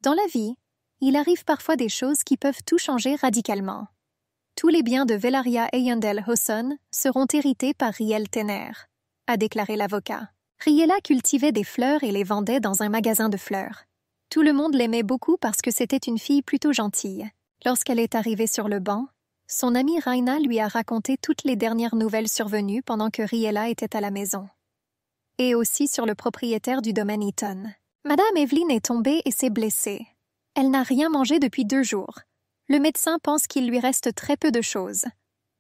Dans la vie, il arrive parfois des choses qui peuvent tout changer radicalement. Tous les biens de Velaria Ayandel Hosson seront hérités par Riel Tenner, a déclaré l'avocat. Riela cultivait des fleurs et les vendait dans un magasin de fleurs. Tout le monde l'aimait beaucoup parce que c'était une fille plutôt gentille. Lorsqu'elle est arrivée sur le banc, son amie Raina lui a raconté toutes les dernières nouvelles survenues pendant que Riela était à la maison. Et aussi sur le propriétaire du domaine Eaton. Madame Evelyn est tombée et s'est blessée. Elle n'a rien mangé depuis 2 jours. Le médecin pense qu'il lui reste très peu de choses.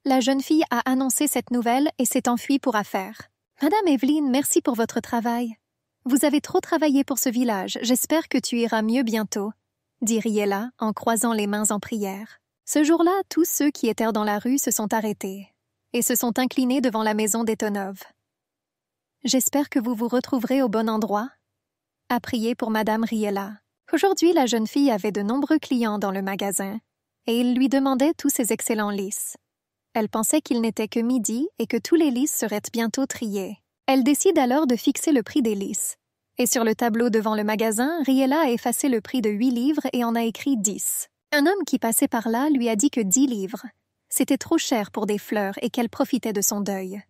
La jeune fille a annoncé cette nouvelle et s'est enfuie pour affaire. Madame Evelyn, merci pour votre travail. Vous avez trop travaillé pour ce village, j'espère que tu iras mieux bientôt, dit Riela en croisant les mains en prière. Ce jour-là, tous ceux qui étaient dans la rue se sont arrêtés et se sont inclinés devant la maison d'Etonov. J'espère que vous vous retrouverez au bon endroit, a prié pour Madame Riela. Aujourd'hui, la jeune fille avait de nombreux clients dans le magasin et il lui demandait tous ses excellents lys. Elle pensait qu'il n'était que midi et que tous les lys seraient bientôt triés. Elle décide alors de fixer le prix des lys. Et sur le tableau devant le magasin, Riela a effacé le prix de 8 livres et en a écrit 10. Un homme qui passait par là lui a dit que 10 livres. C'était trop cher pour des fleurs et qu'elle profitait de son deuil.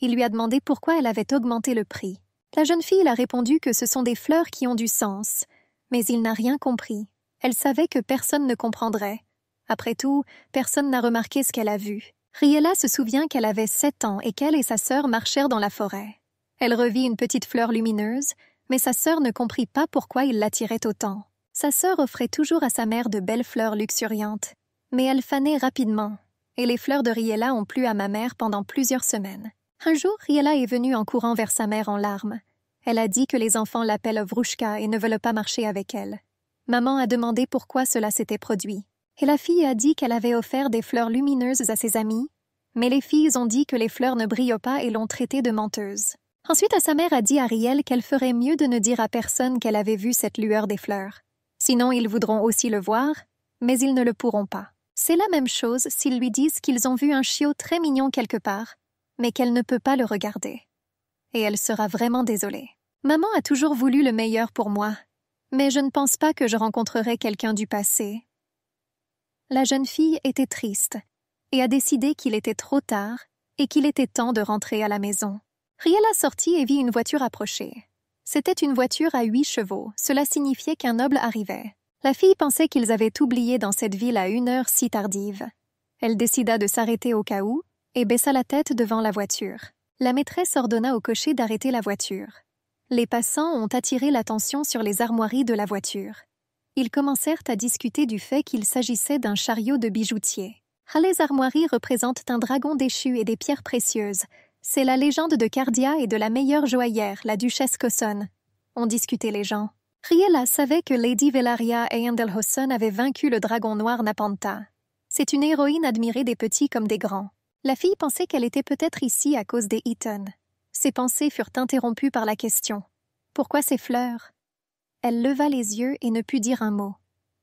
Il lui a demandé pourquoi elle avait augmenté le prix. La jeune fille a répondu que ce sont des fleurs qui ont du sens, mais il n'a rien compris. Elle savait que personne ne comprendrait. Après tout, personne n'a remarqué ce qu'elle a vu. Riela se souvient qu'elle avait 7 ans et qu'elle et sa sœur marchèrent dans la forêt. Elle revit une petite fleur lumineuse, mais sa sœur ne comprit pas pourquoi il l'attirait autant. Sa sœur offrait toujours à sa mère de belles fleurs luxuriantes, mais elles fanaient rapidement, et les fleurs de Riela ont plu à ma mère pendant plusieurs semaines. Un jour, Riela est venue en courant vers sa mère en larmes. Elle a dit que les enfants l'appellent Vrouchka et ne veulent pas marcher avec elle. Maman a demandé pourquoi cela s'était produit. Et la fille a dit qu'elle avait offert des fleurs lumineuses à ses amis, mais les filles ont dit que les fleurs ne brillent pas et l'ont traitée de menteuse. Ensuite, sa mère a dit à Riel qu'elle ferait mieux de ne dire à personne qu'elle avait vu cette lueur des fleurs. Sinon, ils voudront aussi le voir, mais ils ne le pourront pas. C'est la même chose s'ils lui disent qu'ils ont vu un chiot très mignon quelque part, mais qu'elle ne peut pas le regarder. Et elle sera vraiment désolée. Maman a toujours voulu le meilleur pour moi, mais je ne pense pas que je rencontrerai quelqu'un du passé. La jeune fille était triste et a décidé qu'il était trop tard et qu'il était temps de rentrer à la maison. Riela sortit et vit une voiture approcher. C'était une voiture à 8 chevaux, cela signifiait qu'un noble arrivait. La fille pensait qu'ils avaient oublié dans cette ville à une heure si tardive. Elle décida de s'arrêter au cas où et baissa la tête devant la voiture. La maîtresse ordonna au cocher d'arrêter la voiture. Les passants ont attiré l'attention sur les armoiries de la voiture. Ils commencèrent à discuter du fait qu'il s'agissait d'un chariot de bijoutier. Les armoiries représentent un dragon déchu et des pierres précieuses. C'est la légende de Cardia et de la meilleure joaillère, la duchesse Cosson. On discutait les gens. Riela savait que Lady Velaria Ayandel Hosson avait vaincu le dragon noir Napanta. C'est une héroïne admirée des petits comme des grands. La fille pensait qu'elle était peut-être ici à cause des Eaton. Ses pensées furent interrompues par la question. Pourquoi ces fleurs? Elle leva les yeux et ne put dire un mot.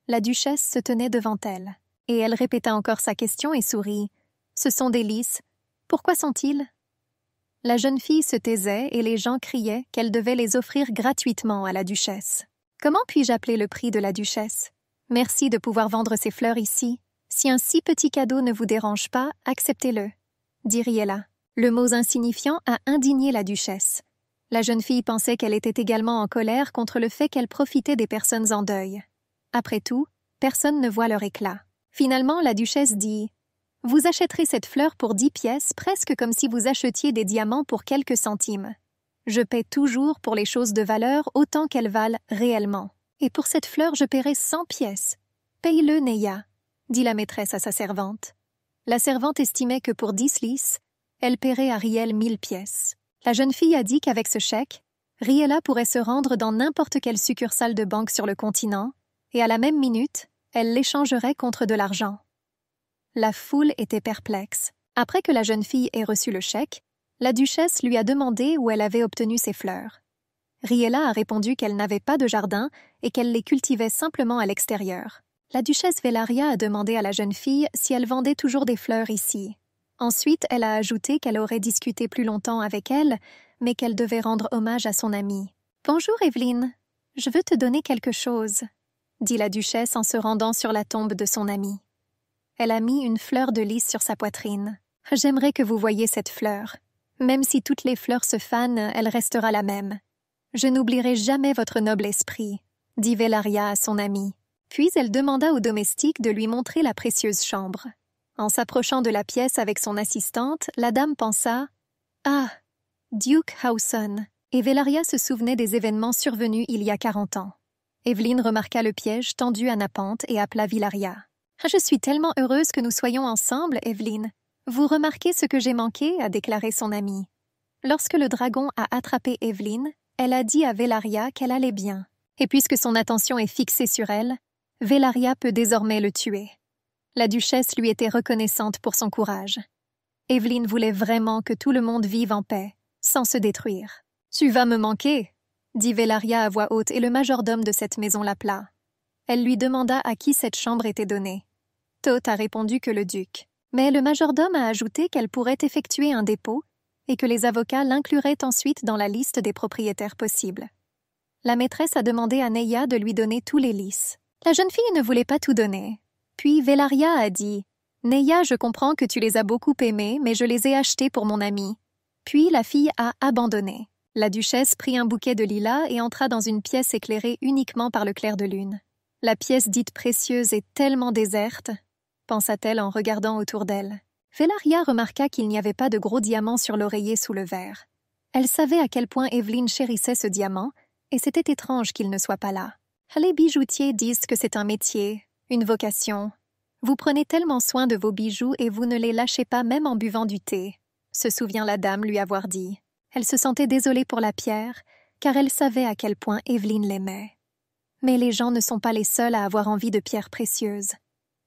La duchesse se tenait devant elle. Et elle répéta encore sa question et sourit. Ce sont des lys. Pourquoi sont-ils? La jeune fille se taisait et les gens criaient qu'elle devait les offrir gratuitement à la duchesse. Comment puis-je appeler le prix de la duchesse? Merci de pouvoir vendre ces fleurs ici. Si un si petit cadeau ne vous dérange pas, acceptez-le, dit Riela. Le mot insignifiant a indigné la duchesse. La jeune fille pensait qu'elle était également en colère contre le fait qu'elle profitait des personnes en deuil. Après tout, personne ne voit leur éclat. Finalement, la duchesse dit « Vous achèterez cette fleur pour 10 pièces, presque comme si vous achetiez des diamants pour quelques centimes. Je paie toujours pour les choses de valeur autant qu'elles valent réellement. Et pour cette fleur, je paierai 100 pièces. Paye-le, Neya, dit la maîtresse à sa servante. La servante estimait que pour 10 lys, elle paierait à Riel 1000 pièces. La jeune fille a dit qu'avec ce chèque, Riela pourrait se rendre dans n'importe quelle succursale de banque sur le continent, et à la même minute, elle l'échangerait contre de l'argent. La foule était perplexe. Après que la jeune fille ait reçu le chèque, la duchesse lui a demandé où elle avait obtenu ses fleurs. Riela a répondu qu'elle n'avait pas de jardin et qu'elle les cultivait simplement à l'extérieur. La duchesse Velaria a demandé à la jeune fille si elle vendait toujours des fleurs ici. Ensuite, elle a ajouté qu'elle aurait discuté plus longtemps avec elle, mais qu'elle devait rendre hommage à son amie. « Bonjour, Evelyne. Je veux te donner quelque chose. » dit la duchesse en se rendant sur la tombe de son amie. Elle a mis une fleur de lys sur sa poitrine. « J'aimerais que vous voyiez cette fleur. Même si toutes les fleurs se fanent, elle restera la même. Je n'oublierai jamais votre noble esprit, » dit Velaria à son amie. Puis elle demanda au domestique de lui montrer la précieuse chambre. En s'approchant de la pièce avec son assistante, la dame pensa « Ah, Duke Howson !» Et Velaria se souvenait des événements survenus il y a 40 ans. Evelyne remarqua le piège tendu à Napante et appela Velaria. « Je suis tellement heureuse que nous soyons ensemble, Evelyne. Vous remarquez ce que j'ai manqué » a déclaré son amie. Lorsque le dragon a attrapé Evelyne, elle a dit à Velaria qu'elle allait bien. Et puisque son attention est fixée sur elle, Velaria peut désormais le tuer. La duchesse lui était reconnaissante pour son courage. Evelyne voulait vraiment que tout le monde vive en paix, sans se détruire. « Tu vas me manquer » dit Velaria à voix haute et le majordome de cette maison l'appela. Elle lui demanda à qui cette chambre était donnée. Toth a répondu que le duc. Mais le majordome a ajouté qu'elle pourrait effectuer un dépôt et que les avocats l'incluraient ensuite dans la liste des propriétaires possibles. La maîtresse a demandé à Neya de lui donner tous les lys. La jeune fille ne voulait pas tout donner. Puis Velaria a dit « Neya, je comprends que tu les as beaucoup aimés, mais je les ai achetés pour mon amie. » Puis la fille a abandonné. La duchesse prit un bouquet de lilas et entra dans une pièce éclairée uniquement par le clair de lune. La pièce dite précieuse est tellement déserte, pensa-t-elle en regardant autour d'elle. Velaria remarqua qu'il n'y avait pas de gros diamants sur l'oreiller sous le verre. Elle savait à quel point Evelyne chérissait ce diamant, et c'était étrange qu'il ne soit pas là. Les bijoutiers disent que c'est un métier, une vocation. Vous prenez tellement soin de vos bijoux et vous ne les lâchez pas même en buvant du thé, se souvient la dame lui avoir dit. Elle se sentait désolée pour la pierre, car elle savait à quel point Evelyne l'aimait. Mais les gens ne sont pas les seuls à avoir envie de pierres précieuses.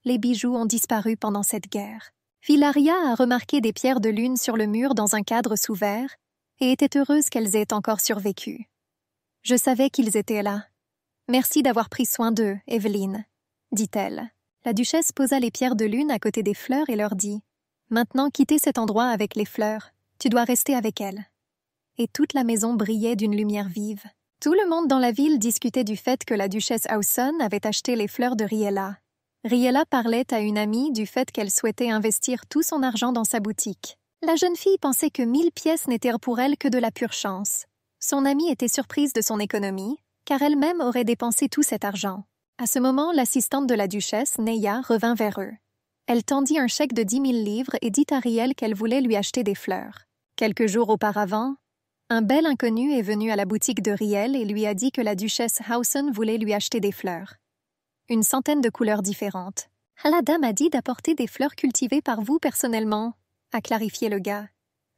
Les bijoux ont disparu pendant cette guerre. Velaria a remarqué des pierres de lune sur le mur dans un cadre sous verre et était heureuse qu'elles aient encore survécu. « Je savais qu'ils étaient là. Merci d'avoir pris soin d'eux, Evelyne, » dit-elle. La duchesse posa les pierres de lune à côté des fleurs et leur dit « Maintenant, quittez cet endroit avec les fleurs. Tu dois rester avec elles. » Et toute la maison brillait d'une lumière vive. Tout le monde dans la ville discutait du fait que la duchesse Howson avait acheté les fleurs de Riella. Riella parlait à une amie du fait qu'elle souhaitait investir tout son argent dans sa boutique. La jeune fille pensait que 1000 pièces n'étaient pour elle que de la pure chance. Son amie était surprise de son économie, car elle-même aurait dépensé tout cet argent. À ce moment, l'assistante de la duchesse, Neya, revint vers eux. Elle tendit un chèque de 10 000 livres et dit à Riel qu'elle voulait lui acheter des fleurs. Quelques jours auparavant, un bel inconnu est venu à la boutique de Riel et lui a dit que la duchesse Howson voulait lui acheter des fleurs. Une centaine de couleurs différentes. « La dame a dit d'apporter des fleurs cultivées par vous personnellement », a clarifié le gars.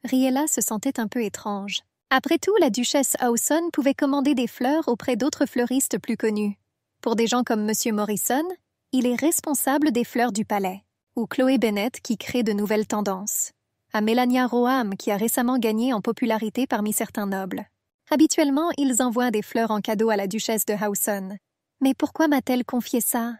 Riella se sentait un peu étrange. Après tout, la duchesse Howson pouvait commander des fleurs auprès d'autres fleuristes plus connus. Pour des gens comme M. Morrison, il est responsable des fleurs du palais. Ou Chloé Bennett qui crée de nouvelles tendances. À Melania Roham qui a récemment gagné en popularité parmi certains nobles. Habituellement, ils envoient des fleurs en cadeau à la duchesse de Howson. Mais pourquoi m'a-t-elle confié ça?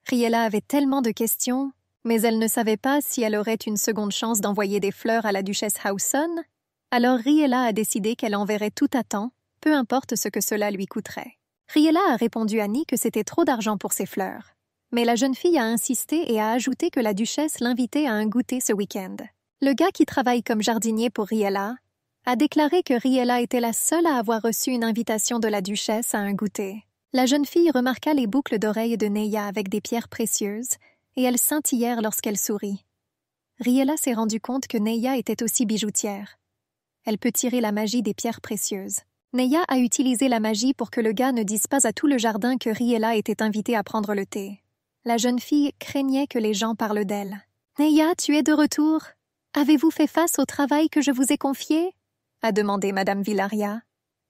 Riella avait tellement de questions, mais elle ne savait pas si elle aurait une seconde chance d'envoyer des fleurs à la duchesse Howson. Alors Riella a décidé qu'elle enverrait tout à temps, peu importe ce que cela lui coûterait. Riella a répondu à Annie que c'était trop d'argent pour ses fleurs. Mais la jeune fille a insisté et a ajouté que la duchesse l'invitait à un goûter ce week-end. Le gars qui travaille comme jardinier pour Riella a déclaré que Riella était la seule à avoir reçu une invitation de la duchesse à un goûter. La jeune fille remarqua les boucles d'oreilles de Neya avec des pierres précieuses et elles scintillèrent lorsqu'elle sourit. Riella s'est rendu compte que Neya était aussi bijoutière. Elle peut tirer la magie des pierres précieuses. Neya a utilisé la magie pour que le gars ne dise pas à tout le jardin que Riella était invitée à prendre le thé. La jeune fille craignait que les gens parlent d'elle. « Neya, tu es de retour? Avez-vous fait face au travail que je vous ai confié ?» a demandé Madame Velaria.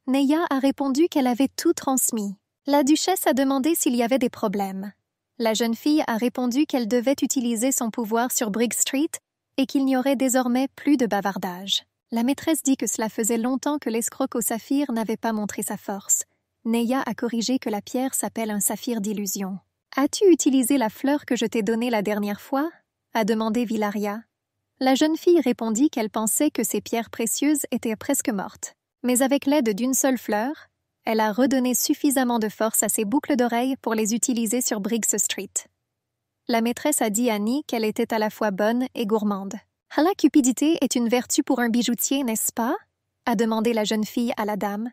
Neya a répondu qu'elle avait tout transmis. La duchesse a demandé s'il y avait des problèmes. La jeune fille a répondu qu'elle devait utiliser son pouvoir sur Brigg Street et qu'il n'y aurait désormais plus de bavardage. La maîtresse dit que cela faisait longtemps que l'escroc au saphir n'avait pas montré sa force. Neya a corrigé que la pierre s'appelle un saphir d'illusion. « As-tu utilisé la fleur que je t'ai donnée la dernière fois ?» a demandé Velaria. La jeune fille répondit qu'elle pensait que ces pierres précieuses étaient presque mortes. Mais avec l'aide d'une seule fleur, Elle a redonné suffisamment de force à ses boucles d'oreilles pour les utiliser sur Briggs Street. La maîtresse a dit à Annie qu'elle était à la fois bonne et gourmande. « La cupidité est une vertu pour un bijoutier, n'est-ce pas ?» a demandé la jeune fille à la dame.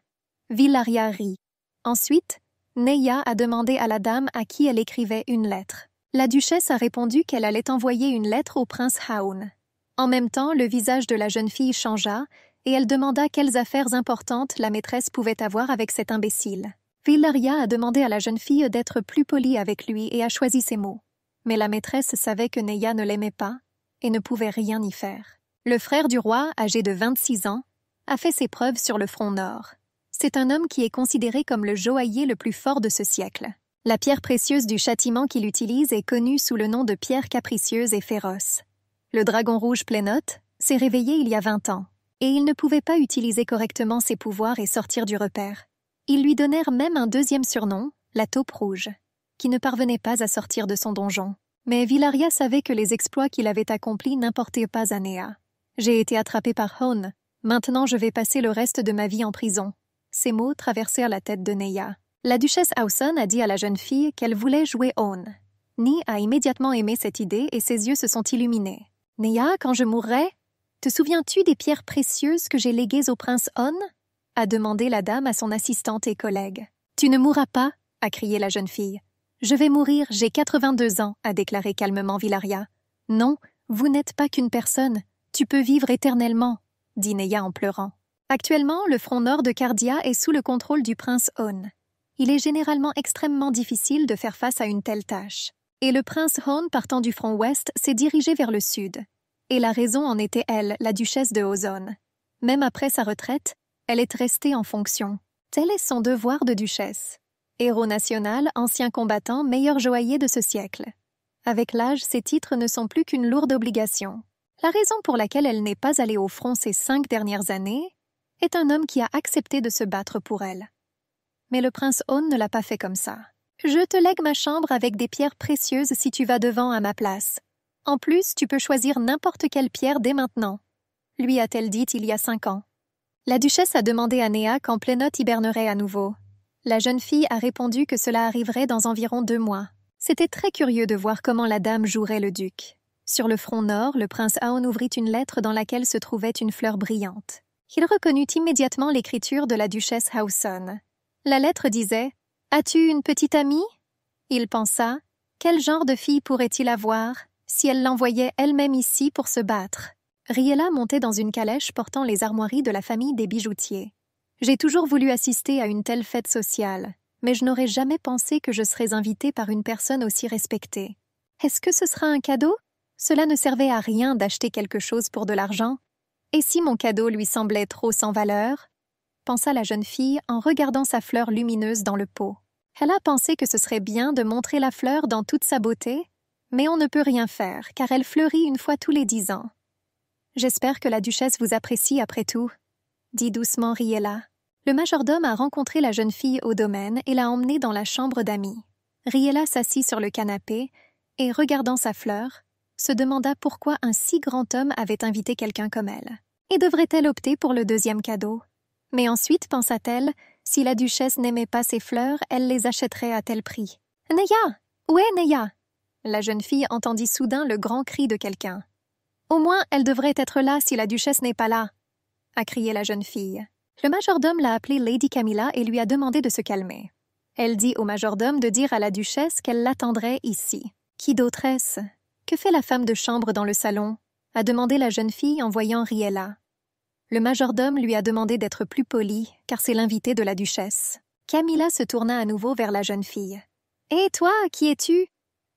Villaria rit. Ensuite, Neya a demandé à la dame à qui elle écrivait une lettre. La duchesse a répondu qu'elle allait envoyer une lettre au prince Haun. En même temps, le visage de la jeune fille changea et elle demanda quelles affaires importantes la maîtresse pouvait avoir avec cet imbécile. Villaria a demandé à la jeune fille d'être plus polie avec lui et a choisi ses mots. Mais la maîtresse savait que Neya ne l'aimait pas et ne pouvait rien y faire. Le frère du roi, âgé de 26 ans, a fait ses preuves sur le front nord. C'est un homme qui est considéré comme le joaillier le plus fort de ce siècle. La pierre précieuse du châtiment qu'il utilise est connue sous le nom de pierre capricieuse et féroce. Le dragon rouge Plénote s'est réveillé il y a 20 ans, et il ne pouvait pas utiliser correctement ses pouvoirs et sortir du repère. Ils lui donnèrent même un deuxième surnom, la taupe rouge, qui ne parvenait pas à sortir de son donjon. Mais Villaria savait que les exploits qu'il avait accomplis n'importaient pas à Néa. « J'ai été attrapé par Haun. Maintenant je vais passer le reste de ma vie en prison. » Ces mots traversèrent la tête de Neya. La duchesse Hauson a dit à la jeune fille qu'elle voulait jouer Haun. Ni a immédiatement aimé cette idée et ses yeux se sont illuminés. « Neya, quand je mourrai, te souviens-tu des pierres précieuses que j'ai léguées au prince Haun ?» a demandé la dame à son assistante et collègue. « Tu ne mourras pas » a crié la jeune fille. « Je vais mourir, j'ai 82 ans » a déclaré calmement Villaria. « Non, vous n'êtes pas qu'une personne. Tu peux vivre éternellement » dit Neya en pleurant. Actuellement, le front nord de Cardia est sous le contrôle du prince Haun. Il est généralement extrêmement difficile de faire face à une telle tâche. Et le prince Haun, partant du front ouest, s'est dirigé vers le sud. Et la raison en était elle, la duchesse de Ozone. Même après sa retraite, elle est restée en fonction. Tel est son devoir de duchesse. Héros national, ancien combattant, meilleur joaillier de ce siècle. Avec l'âge, ses titres ne sont plus qu'une lourde obligation. La raison pour laquelle elle n'est pas allée au front ces 5 dernières années est un homme qui a accepté de se battre pour elle. Mais le prince Haun ne l'a pas fait comme ça. « Je te lègue ma chambre avec des pierres précieuses si tu vas devant à ma place. En plus, tu peux choisir n'importe quelle pierre dès maintenant. » lui a-t-elle dit il y a 5 ans. La duchesse a demandé à Néa quand Plénote hibernerait à nouveau. La jeune fille a répondu que cela arriverait dans environ 2 mois. C'était très curieux de voir comment la dame jouerait le duc. Sur le front nord, le prince Haun ouvrit une lettre dans laquelle se trouvait une fleur brillante. Il reconnut immédiatement l'écriture de la duchesse Hauson. La lettre disait « As-tu une petite amie ?» Il pensa « Quel genre de fille pourrait-il avoir si elle l'envoyait elle-même ici pour se battre ?» Riella montait dans une calèche portant les armoiries de la famille des bijoutiers. « J'ai toujours voulu assister à une telle fête sociale, mais je n'aurais jamais pensé que je serais invitée par une personne aussi respectée. Est-ce que ce sera un cadeau ? Cela ne servait à rien d'acheter quelque chose pour de l'argent. Et si mon cadeau lui semblait trop sans valeur ?» pensa la jeune fille en regardant sa fleur lumineuse dans le pot. Elle a pensé que ce serait bien de montrer la fleur dans toute sa beauté, mais on ne peut rien faire, car elle fleurit une fois tous les 10 ans. « J'espère que la duchesse vous apprécie après tout, » dit doucement Riella. Le majordome a rencontré la jeune fille au domaine et l'a emmenée dans la chambre d'amis. Riella s'assit sur le canapé et, regardant sa fleur, se demanda pourquoi un si grand homme avait invité quelqu'un comme elle. Et devrait-elle opter pour le deuxième cadeau? Mais ensuite, pensa-t-elle, si la duchesse n'aimait pas ses fleurs, elle les achèterait à tel prix. « Neya! Où est Neya ?» La jeune fille entendit soudain le grand cri de quelqu'un. « Au moins, elle devrait être là si la duchesse n'est pas là !» a crié la jeune fille. Le majordome l'a appelée Lady Camilla et lui a demandé de se calmer. Elle dit au majordome de dire à la duchesse qu'elle l'attendrait ici. « Qui d'autre est-ce ? Que fait la femme de chambre dans le salon ?» a demandé la jeune fille en voyant Riella. Le majordome lui a demandé d'être plus poli, car c'est l'invité de la duchesse. Camilla se tourna à nouveau vers la jeune fille. « Et toi, qui es-tu ?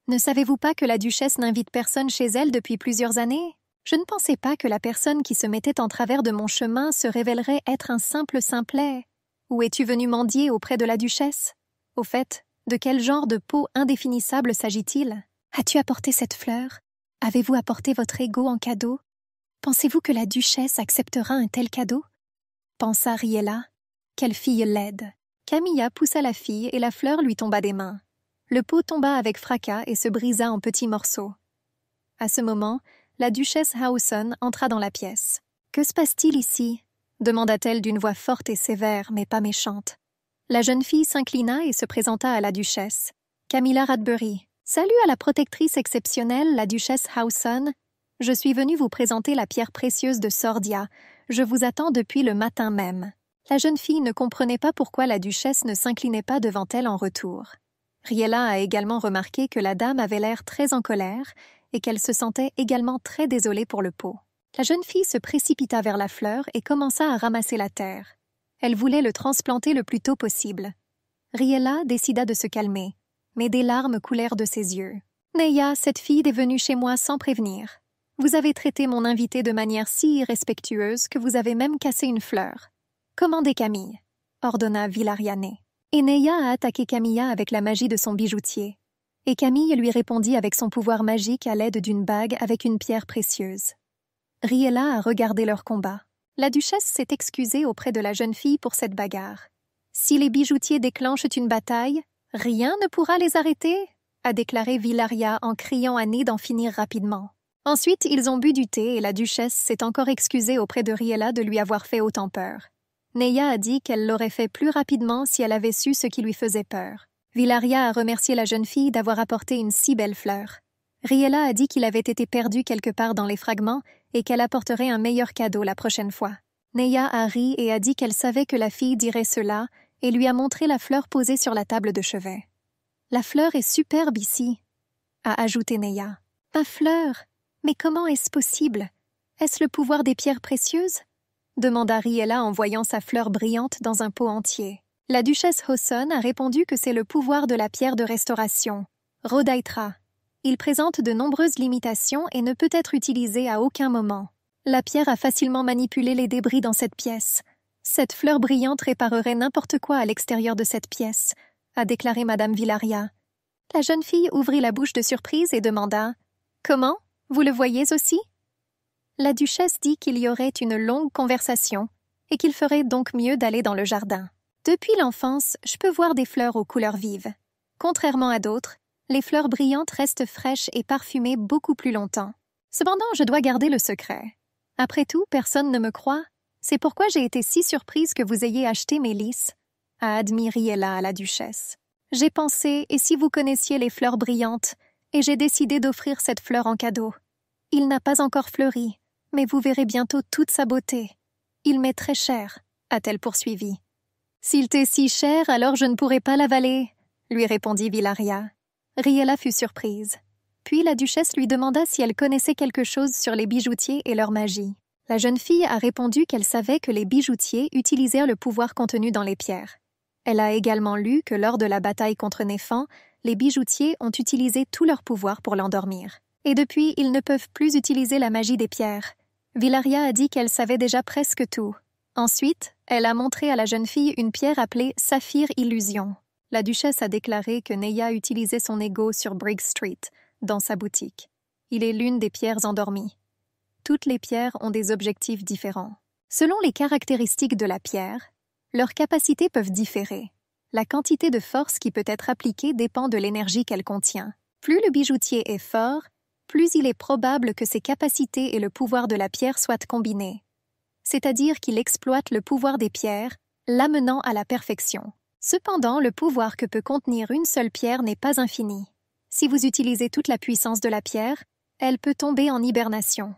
Ne savez-vous pas que la duchesse n'invite personne chez elle depuis plusieurs années ? Je ne pensais pas que la personne qui se mettait en travers de mon chemin se révélerait être un simple simplet. Où es-tu venu mendier auprès de la duchesse ? Au fait, de quel genre de peau indéfinissable s'agit-il ? As-tu apporté cette fleur ? Avez-vous apporté votre égo en cadeau ? Pensez-vous que la duchesse acceptera un tel cadeau ? Pensa Riella. Quelle fille laide. Camilla poussa la fille et la fleur lui tomba des mains. Le pot tomba avec fracas et se brisa en petits morceaux. À ce moment, la duchesse Hauson entra dans la pièce. « Que se passe-t-il ici ?» demanda-t-elle d'une voix forte et sévère, mais pas méchante. La jeune fille s'inclina et se présenta à la duchesse. Camilla Radbury. Salut à la protectrice exceptionnelle, la duchesse Howson. Je suis venue vous présenter la pierre précieuse de Sordia. Je vous attends depuis le matin même. La jeune fille ne comprenait pas pourquoi la duchesse ne s'inclinait pas devant elle en retour. Riella a également remarqué que la dame avait l'air très en colère et qu'elle se sentait également très désolée pour le pot. La jeune fille se précipita vers la fleur et commença à ramasser la terre. Elle voulait le transplanter le plus tôt possible. Riella décida de se calmer, mais des larmes coulèrent de ses yeux. « Neya, cette fille est venue chez moi sans prévenir. Vous avez traité mon invité de manière si irrespectueuse que vous avez même cassé une fleur. Commandez Camille, ordonna Villariane. Et Neya a attaqué Camilla avec la magie de son bijoutier. Et Camille lui répondit avec son pouvoir magique à l'aide d'une bague avec une pierre précieuse. Riella a regardé leur combat. La duchesse s'est excusée auprès de la jeune fille pour cette bagarre. Si les bijoutiers déclenchent une bataille, rien ne pourra les arrêter, a déclaré Villaria en criant à Ney d'en finir rapidement. Ensuite, ils ont bu du thé et la duchesse s'est encore excusée auprès de Riella de lui avoir fait autant peur. Neya a dit qu'elle l'aurait fait plus rapidement si elle avait su ce qui lui faisait peur. Villaria a remercié la jeune fille d'avoir apporté une si belle fleur. Riella a dit qu'il avait été perdu quelque part dans les fragments et qu'elle apporterait un meilleur cadeau la prochaine fois. Neya a ri et a dit qu'elle savait que la fille dirait cela et lui a montré la fleur posée sur la table de chevet. « La fleur est superbe ici », a ajouté Neya. « Ma fleur? Mais comment est-ce possible? Est-ce le pouvoir des pierres précieuses ?» demanda Riella en voyant sa fleur brillante dans un pot entier. La duchesse Hosson a répondu que c'est le pouvoir de la pierre de restauration, Rhodaitra. Il présente de nombreuses limitations et ne peut être utilisé à aucun moment. La pierre a facilement manipulé les débris dans cette pièce. Cette fleur brillante réparerait n'importe quoi à l'extérieur de cette pièce, a déclaré Madame Villaria. La jeune fille ouvrit la bouche de surprise et demanda « Comment? Vous le voyez aussi ?» La duchesse dit qu'il y aurait une longue conversation et qu'il ferait donc mieux d'aller dans le jardin. Depuis l'enfance, je peux voir des fleurs aux couleurs vives. Contrairement à d'autres, les fleurs brillantes restent fraîches et parfumées beaucoup plus longtemps. Cependant, je dois garder le secret. Après tout, personne ne me croit. C'est pourquoi j'ai été si surprise que vous ayez acheté mes lys, a admis Riella à la duchesse. J'ai pensé, et si vous connaissiez les fleurs brillantes, et j'ai décidé d'offrir cette fleur en cadeau. Il n'a pas encore fleuri, mais vous verrez bientôt toute sa beauté. Il m'est très cher, a-t-elle poursuivi. S'il t'est si cher, alors je ne pourrai pas l'avaler, lui répondit Villaria. Riella fut surprise. Puis la duchesse lui demanda si elle connaissait quelque chose sur les bijoutiers et leur magie. La jeune fille a répondu qu'elle savait que les bijoutiers utilisèrent le pouvoir contenu dans les pierres. Elle a également lu que lors de la bataille contre Néphant, les bijoutiers ont utilisé tout leur pouvoir pour l'endormir. Et depuis, ils ne peuvent plus utiliser la magie des pierres. Villaria a dit qu'elle savait déjà presque tout. Ensuite, elle a montré à la jeune fille une pierre appelée Saphir Illusion. La duchesse a déclaré que Neya utilisait son ego sur Briggs Street, dans sa boutique. Il est l'une des pierres endormies. Toutes les pierres ont des objectifs différents. Selon les caractéristiques de la pierre, leurs capacités peuvent différer. La quantité de force qui peut être appliquée dépend de l'énergie qu'elle contient. Plus le bijoutier est fort, plus il est probable que ses capacités et le pouvoir de la pierre soient combinés. C'est-à-dire qu'il exploite le pouvoir des pierres, l'amenant à la perfection. Cependant, le pouvoir que peut contenir une seule pierre n'est pas infini. Si vous utilisez toute la puissance de la pierre, elle peut tomber en hibernation.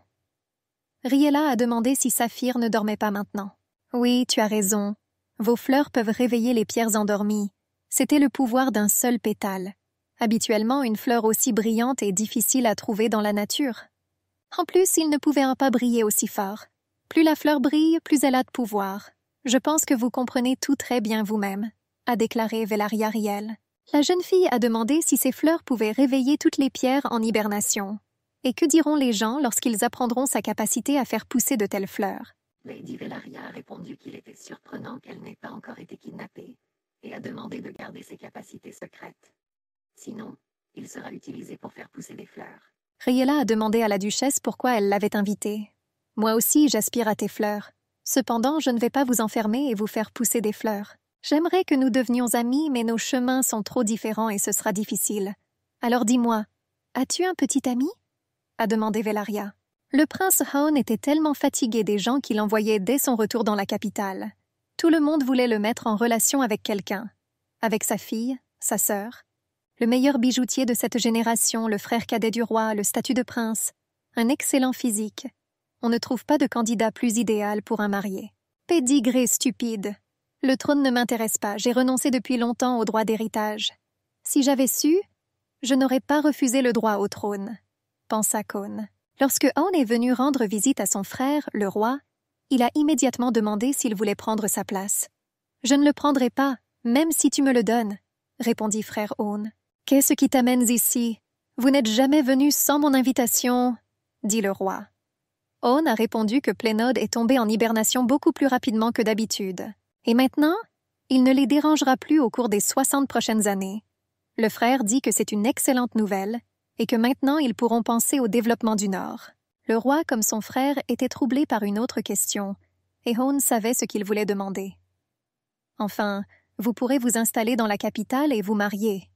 Riella a demandé si Saphir ne dormait pas maintenant. Oui, tu as raison. Vos fleurs peuvent réveiller les pierres endormies. C'était le pouvoir d'un seul pétale. Habituellement, une fleur aussi brillante est difficile à trouver dans la nature. En plus, il ne pouvait pas briller aussi fort. Plus la fleur brille, plus elle a de pouvoir. Je pense que vous comprenez tout très bien vous-même, a déclaré Villaria Riel. La jeune fille a demandé si ces fleurs pouvaient réveiller toutes les pierres en hibernation. Et que diront les gens lorsqu'ils apprendront sa capacité à faire pousser de telles fleurs? Lady Villaria a répondu qu'il était surprenant qu'elle n'ait pas encore été kidnappée et a demandé de garder ses capacités secrètes. Sinon, il sera utilisé pour faire pousser des fleurs. Riella a demandé à la duchesse pourquoi elle l'avait invitée. « Moi aussi, j'aspire à tes fleurs. Cependant, je ne vais pas vous enfermer et vous faire pousser des fleurs. J'aimerais que nous devenions amis, mais nos chemins sont trop différents et ce sera difficile. Alors dis-moi, as-tu un petit ami ?» a demandé Villaria. Le prince Haon était tellement fatigué des gens qu'il envoyait dès son retour dans la capitale. Tout le monde voulait le mettre en relation avec quelqu'un, avec sa fille, sa sœur, le meilleur bijoutier de cette génération, le frère cadet du roi, le statut de prince, un excellent physique. On ne trouve pas de candidat plus idéal pour un marié. Pédigré stupide. Le trône ne m'intéresse pas, j'ai renoncé depuis longtemps au droit d'héritage. Si j'avais su, je n'aurais pas refusé le droit au trône, pensa Cône. Lorsque Han est venu rendre visite à son frère, le roi, il a immédiatement demandé s'il voulait prendre sa place. « Je ne le prendrai pas, même si tu me le donnes, » répondit frère Han. « Qu'est-ce qui t'amène ici? Vous n'êtes jamais venu sans mon invitation, » dit le roi. Han a répondu que Plénode est tombé en hibernation beaucoup plus rapidement que d'habitude. Et maintenant, il ne les dérangera plus au cours des 60 prochaines années. Le frère dit que c'est une excellente nouvelle et que maintenant ils pourront penser au développement du Nord. Le roi, comme son frère, était troublé par une autre question, et Han savait ce qu'il voulait demander. « Enfin, vous pourrez vous installer dans la capitale et vous marier, »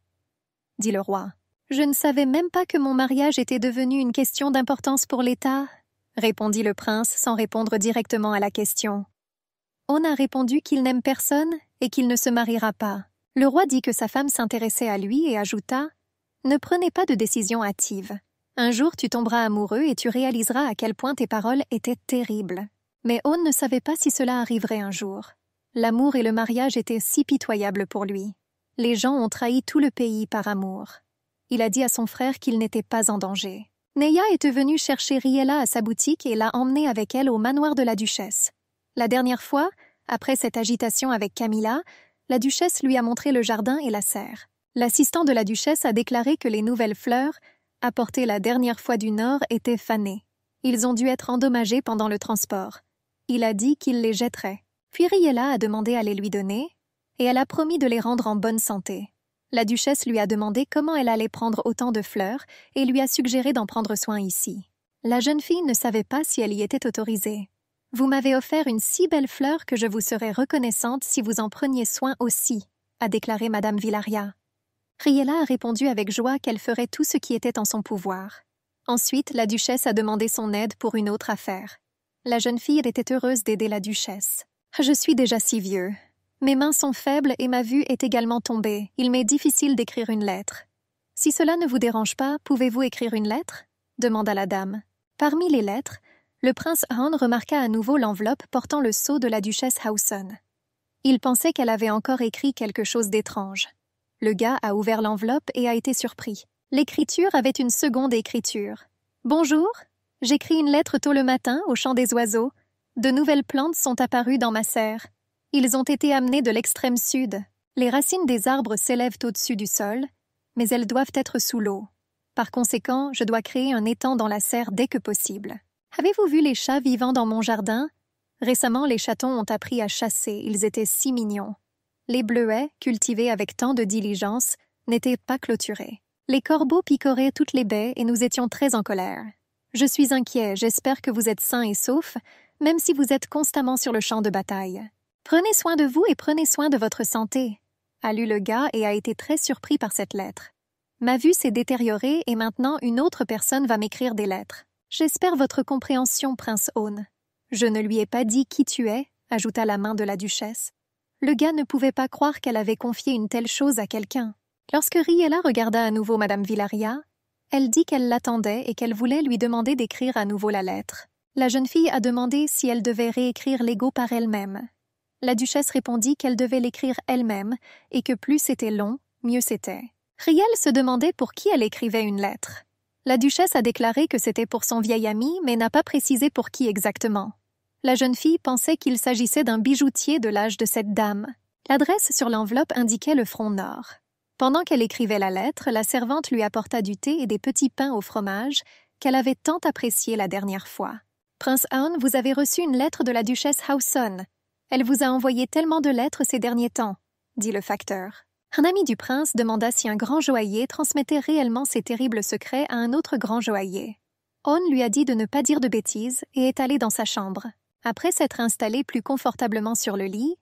dit le roi. « Je ne savais même pas que mon mariage était devenu une question d'importance pour l'État, » répondit le prince sans répondre directement à la question. Han a répondu qu'il n'aime personne et qu'il ne se mariera pas. Le roi dit que sa femme s'intéressait à lui et ajouta « Ne prenez pas de décision hâtive. Un jour tu tomberas amoureux et tu réaliseras à quel point tes paroles étaient terribles. » Mais Han ne savait pas si cela arriverait un jour. L'amour et le mariage étaient si pitoyables pour lui. Les gens ont trahi tout le pays par amour. Il a dit à son frère qu'il n'était pas en danger. Neya est venue chercher Riella à sa boutique et l'a emmenée avec elle au manoir de la duchesse. La dernière fois, après cette agitation avec Camilla, la duchesse lui a montré le jardin et la serre. L'assistant de la duchesse a déclaré que les nouvelles fleurs, apportées la dernière fois du Nord, étaient fanées. Ils ont dû être endommagés pendant le transport. Il a dit qu'il les jetterait. Puis Riella a demandé à les lui donner, et elle a promis de les rendre en bonne santé. La duchesse lui a demandé comment elle allait prendre autant de fleurs et lui a suggéré d'en prendre soin ici. La jeune fille ne savait pas si elle y était autorisée. « Vous m'avez offert une si belle fleur que je vous serais reconnaissante si vous en preniez soin aussi, » a déclaré Madame Villaria. Riella a répondu avec joie qu'elle ferait tout ce qui était en son pouvoir. Ensuite, la duchesse a demandé son aide pour une autre affaire. La jeune fille était heureuse d'aider la duchesse. « Je suis déjà si vieux. Mes mains sont faibles et ma vue est également tombée. Il m'est difficile d'écrire une lettre. Si cela ne vous dérange pas, pouvez-vous écrire une lettre ?» demanda la dame. Parmi les lettres, le prince Han remarqua à nouveau l'enveloppe portant le sceau de la duchesse Hauson. Il pensait qu'elle avait encore écrit quelque chose d'étrange. Le gars a ouvert l'enveloppe et a été surpris. L'écriture avait une seconde écriture. « Bonjour, j'écris une lettre tôt le matin au chant des oiseaux. De nouvelles plantes sont apparues dans ma serre. Ils ont été amenés de l'extrême sud. Les racines des arbres s'élèvent au-dessus du sol, mais elles doivent être sous l'eau. Par conséquent, je dois créer un étang dans la serre dès que possible. Avez-vous vu les chats vivant dans mon jardin? Récemment, les chatons ont appris à chasser, ils étaient si mignons. Les bleuets, cultivés avec tant de diligence, n'étaient pas clôturés. Les corbeaux picoraient toutes les baies et nous étions très en colère. Je suis inquiet, j'espère que vous êtes sains et saufs, même si vous êtes constamment sur le champ de bataille. Prenez soin de vous et prenez soin de votre santé, » a lu le gars et a été très surpris par cette lettre. Ma vue s'est détériorée et maintenant une autre personne va m'écrire des lettres. J'espère votre compréhension, prince Han. Je ne lui ai pas dit qui tu es, ajouta la main de la duchesse. Le gars ne pouvait pas croire qu'elle avait confié une telle chose à quelqu'un. Lorsque Riella regarda à nouveau Madame Villaria, elle dit qu'elle l'attendait et qu'elle voulait lui demander d'écrire à nouveau la lettre. La jeune fille a demandé si elle devait réécrire l'ego par elle-même. La duchesse répondit qu'elle devait l'écrire elle-même et que plus c'était long, mieux c'était. Riel se demandait pour qui elle écrivait une lettre. La duchesse a déclaré que c'était pour son vieil ami, mais n'a pas précisé pour qui exactement. La jeune fille pensait qu'il s'agissait d'un bijoutier de l'âge de cette dame. L'adresse sur l'enveloppe indiquait le front nord. Pendant qu'elle écrivait la lettre, la servante lui apporta du thé et des petits pains au fromage qu'elle avait tant appréciés la dernière fois. « Prince Han, vous avez reçu une lettre de la duchesse Hauson. Elle vous a envoyé tellement de lettres ces derniers temps, » dit le facteur. Un ami du prince demanda si un grand joaillier transmettait réellement ses terribles secrets à un autre grand joaillier. Han lui a dit de ne pas dire de bêtises et est allé dans sa chambre. Après s'être installé plus confortablement sur le lit,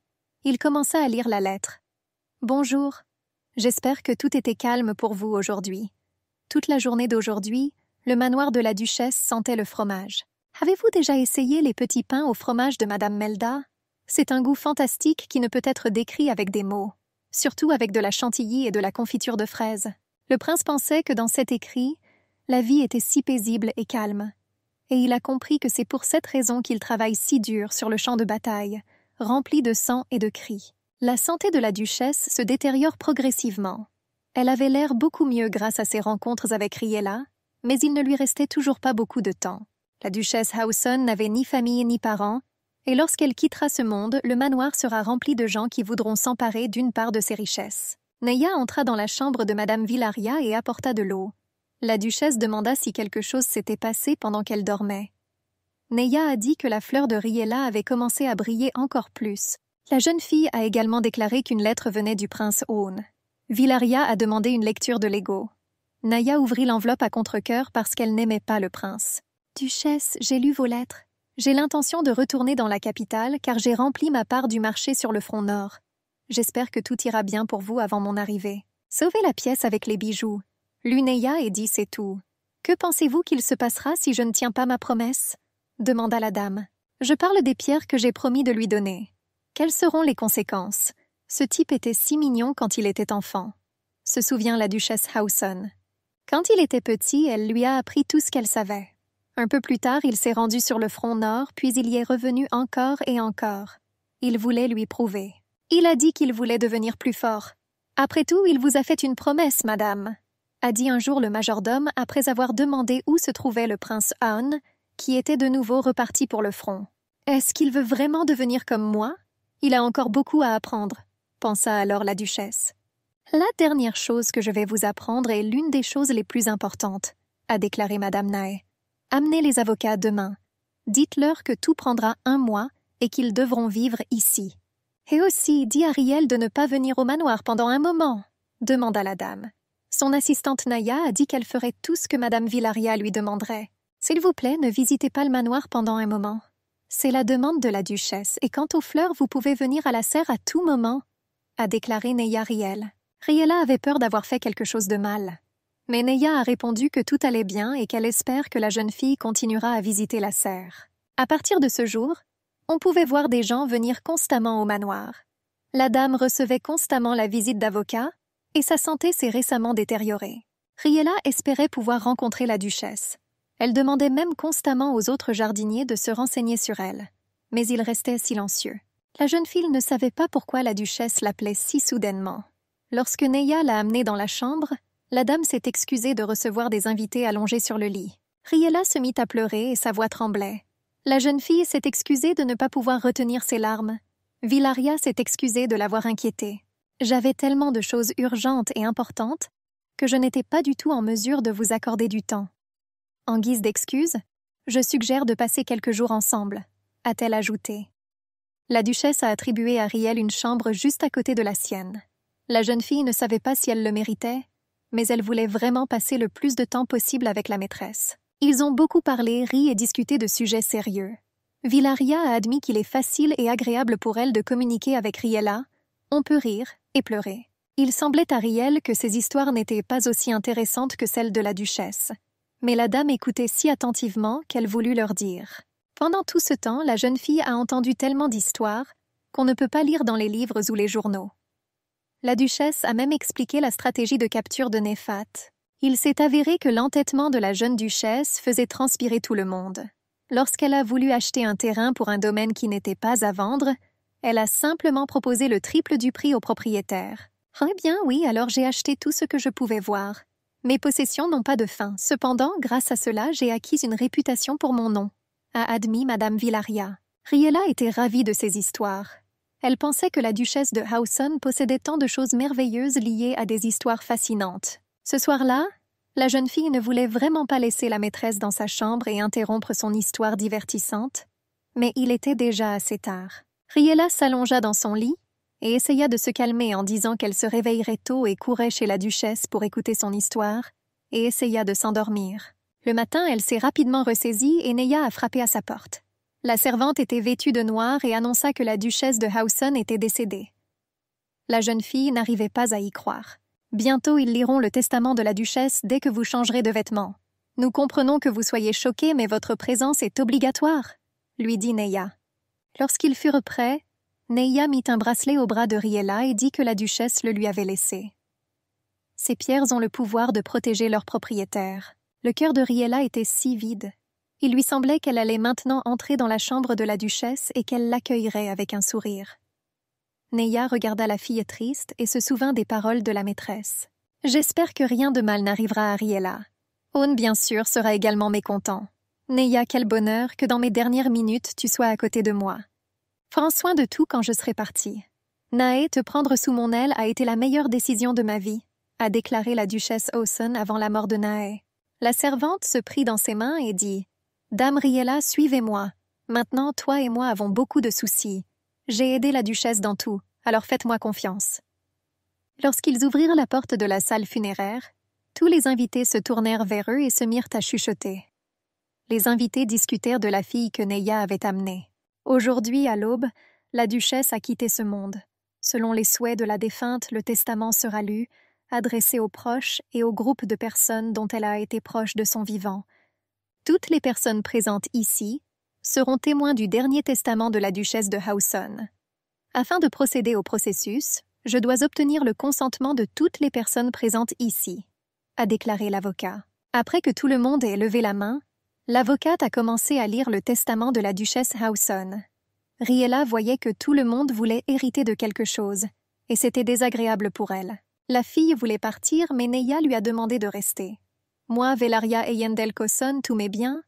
il commença à lire la lettre. « Bonjour. J'espère que tout était calme pour vous aujourd'hui. Toute la journée d'aujourd'hui, le manoir de la duchesse sentait le fromage. Avez-vous déjà essayé les petits pains au fromage de Madame Melda? C'est un goût fantastique qui ne peut être décrit avec des mots, surtout avec de la chantilly et de la confiture de fraises. Le prince pensait que dans cet écrit, la vie était si paisible et calme, et il a compris que c'est pour cette raison qu'il travaille si dur sur le champ de bataille, rempli de sang et de cris. La santé de la duchesse se détériore progressivement. Elle avait l'air beaucoup mieux grâce à ses rencontres avec Riella, mais il ne lui restait toujours pas beaucoup de temps. La duchesse Hausen n'avait ni famille ni parents, et lorsqu'elle quittera ce monde, le manoir sera rempli de gens qui voudront s'emparer d'une part de ses richesses. Neya entra dans la chambre de Madame Villaria et apporta de l'eau. La duchesse demanda si quelque chose s'était passé pendant qu'elle dormait. Neya a dit que la fleur de Riella avait commencé à briller encore plus. La jeune fille a également déclaré qu'une lettre venait du prince Own. Villaria a demandé une lecture de Lego. Naya ouvrit l'enveloppe à contre-cœur parce qu'elle n'aimait pas le prince. « Duchesse, j'ai lu vos lettres. J'ai l'intention de retourner dans la capitale car j'ai rempli ma part du marché sur le front nord. J'espère que tout ira bien pour vous avant mon arrivée. Sauvez la pièce avec les bijoux. » Luneya et dit c'est tout. « Que pensez-vous qu'il se passera si je ne tiens pas ma promesse ?» demanda la dame. « Je parle des pierres que j'ai promis de lui donner. Quelles seront les conséquences? Ce type était si mignon quand il était enfant. » se souvient la duchesse Hausen. Quand il était petit, elle lui a appris tout ce qu'elle savait. Un peu plus tard, il s'est rendu sur le front nord, puis il y est revenu encore et encore. Il voulait lui prouver. Il a dit qu'il voulait devenir plus fort. « Après tout, il vous a fait une promesse, madame, » a dit un jour le majordome après avoir demandé où se trouvait le prince Han, qui était de nouveau reparti pour le front. « Est-ce qu'il veut vraiment devenir comme moi? Il a encore beaucoup à apprendre, » pensa alors la duchesse. « La dernière chose que je vais vous apprendre est l'une des choses les plus importantes, » a déclaré madame Nae. « Amenez les avocats demain. Dites-leur que tout prendra 1 mois et qu'ils devront vivre ici. »« Et aussi, dis à Riel de ne pas venir au manoir pendant un moment, » demanda la dame. Son assistante Naya a dit qu'elle ferait tout ce que madame Villaria lui demanderait. « S'il vous plaît, ne visitez pas le manoir pendant un moment. » C'est la demande de la duchesse, et quant aux fleurs, vous pouvez venir à la serre à tout moment, a déclaré Neya Riel. Riella avait peur d'avoir fait quelque chose de mal. Mais Neya a répondu que tout allait bien et qu'elle espère que la jeune fille continuera à visiter la serre. À partir de ce jour, on pouvait voir des gens venir constamment au manoir. La dame recevait constamment la visite d'avocats et sa santé s'est récemment détériorée. Riella espérait pouvoir rencontrer la duchesse. Elle demandait même constamment aux autres jardiniers de se renseigner sur elle. Mais ils restaient silencieux. La jeune fille ne savait pas pourquoi la duchesse l'appelait si soudainement. Lorsque Neya l'a amenée dans la chambre, la dame s'est excusée de recevoir des invités allongés sur le lit. Riella se mit à pleurer et sa voix tremblait. La jeune fille s'est excusée de ne pas pouvoir retenir ses larmes. Villaria s'est excusée de l'avoir inquiétée. « J'avais tellement de choses urgentes et importantes que je n'étais pas du tout en mesure de vous accorder du temps. En guise d'excuse, je suggère de passer quelques jours ensemble, » a-t-elle ajouté. La duchesse a attribué à Riel une chambre juste à côté de la sienne. La jeune fille ne savait pas si elle le méritait, mais elle voulait vraiment passer le plus de temps possible avec la maîtresse. Ils ont beaucoup parlé, ri et discuté de sujets sérieux. Villaria a admis qu'il est facile et agréable pour elle de communiquer avec Riella. On peut rire et pleurer. Il semblait à Riel que ces histoires n'étaient pas aussi intéressantes que celles de la duchesse. Mais la dame écoutait si attentivement qu'elle voulut leur dire. Pendant tout ce temps, la jeune fille a entendu tellement d'histoires qu'on ne peut pas lire dans les livres ou les journaux. La duchesse a même expliqué la stratégie de capture de Nefat. Il s'est avéré que l'entêtement de la jeune duchesse faisait transpirer tout le monde. Lorsqu'elle a voulu acheter un terrain pour un domaine qui n'était pas à vendre, elle a simplement proposé le triple du prix au propriétaire. « Eh bien oui, alors j'ai acheté tout ce que je pouvais voir. Mes possessions n'ont pas de fin. Cependant, grâce à cela, j'ai acquis une réputation pour mon nom, » a admis madame Villaria. Riella était ravie de ces histoires. Elle pensait que la duchesse de Hausen possédait tant de choses merveilleuses liées à des histoires fascinantes. Ce soir-là, la jeune fille ne voulait vraiment pas laisser la maîtresse dans sa chambre et interrompre son histoire divertissante, mais il était déjà assez tard. Riella s'allongea dans son lit et essaya de se calmer en disant qu'elle se réveillerait tôt et courait chez la duchesse pour écouter son histoire, et essaya de s'endormir. Le matin, elle s'est rapidement ressaisie et Neya a frappé à sa porte. La servante était vêtue de noir et annonça que la duchesse de Hausen était décédée. La jeune fille n'arrivait pas à y croire. « Bientôt, ils liront le testament de la duchesse dès que vous changerez de vêtements. Nous comprenons que vous soyez choqués, mais votre présence est obligatoire, » lui dit Neya. Lorsqu'ils furent prêts, Neya mit un bracelet au bras de Riella et dit que la duchesse le lui avait laissé. Ces pierres ont le pouvoir de protéger leur propriétaire. Le cœur de Riella était si vide. Il lui semblait qu'elle allait maintenant entrer dans la chambre de la duchesse et qu'elle l'accueillerait avec un sourire. Neya regarda la fille triste et se souvint des paroles de la maîtresse. « J'espère que rien de mal n'arrivera à Riella. Owen, bien sûr, sera également mécontent. Neya, quel bonheur que dans mes dernières minutes tu sois à côté de moi. Prends soin de tout quand je serai partie. Nae, te prendre sous mon aile a été la meilleure décision de ma vie, a déclaré la duchesse Hawson avant la mort de Nae. La servante se prit dans ses mains et dit « Dame Riella, suivez-moi. Maintenant, toi et moi avons beaucoup de soucis. J'ai aidé la duchesse dans tout, alors faites-moi confiance. » Lorsqu'ils ouvrirent la porte de la salle funéraire, tous les invités se tournèrent vers eux et se mirent à chuchoter. Les invités discutèrent de la fille que Neya avait amenée. Aujourd'hui, à l'aube, la duchesse a quitté ce monde. Selon les souhaits de la défunte, le testament sera lu, adressé aux proches et au groupe de personnes dont elle a été proche de son vivant. Toutes les personnes présentes ici seront témoins du dernier testament de la duchesse de Hawson. Afin de procéder au processus, je dois obtenir le consentement de toutes les personnes présentes ici, a déclaré l'avocat. Après que tout le monde ait levé la main, l'avocate a commencé à lire le testament de la duchesse Hawson. Riella voyait que tout le monde voulait hériter de quelque chose, et c'était désagréable pour elle. La fille voulait partir, mais Neya lui a demandé de rester. Moi, Velaria Eyendel Hawson, tous mes biens.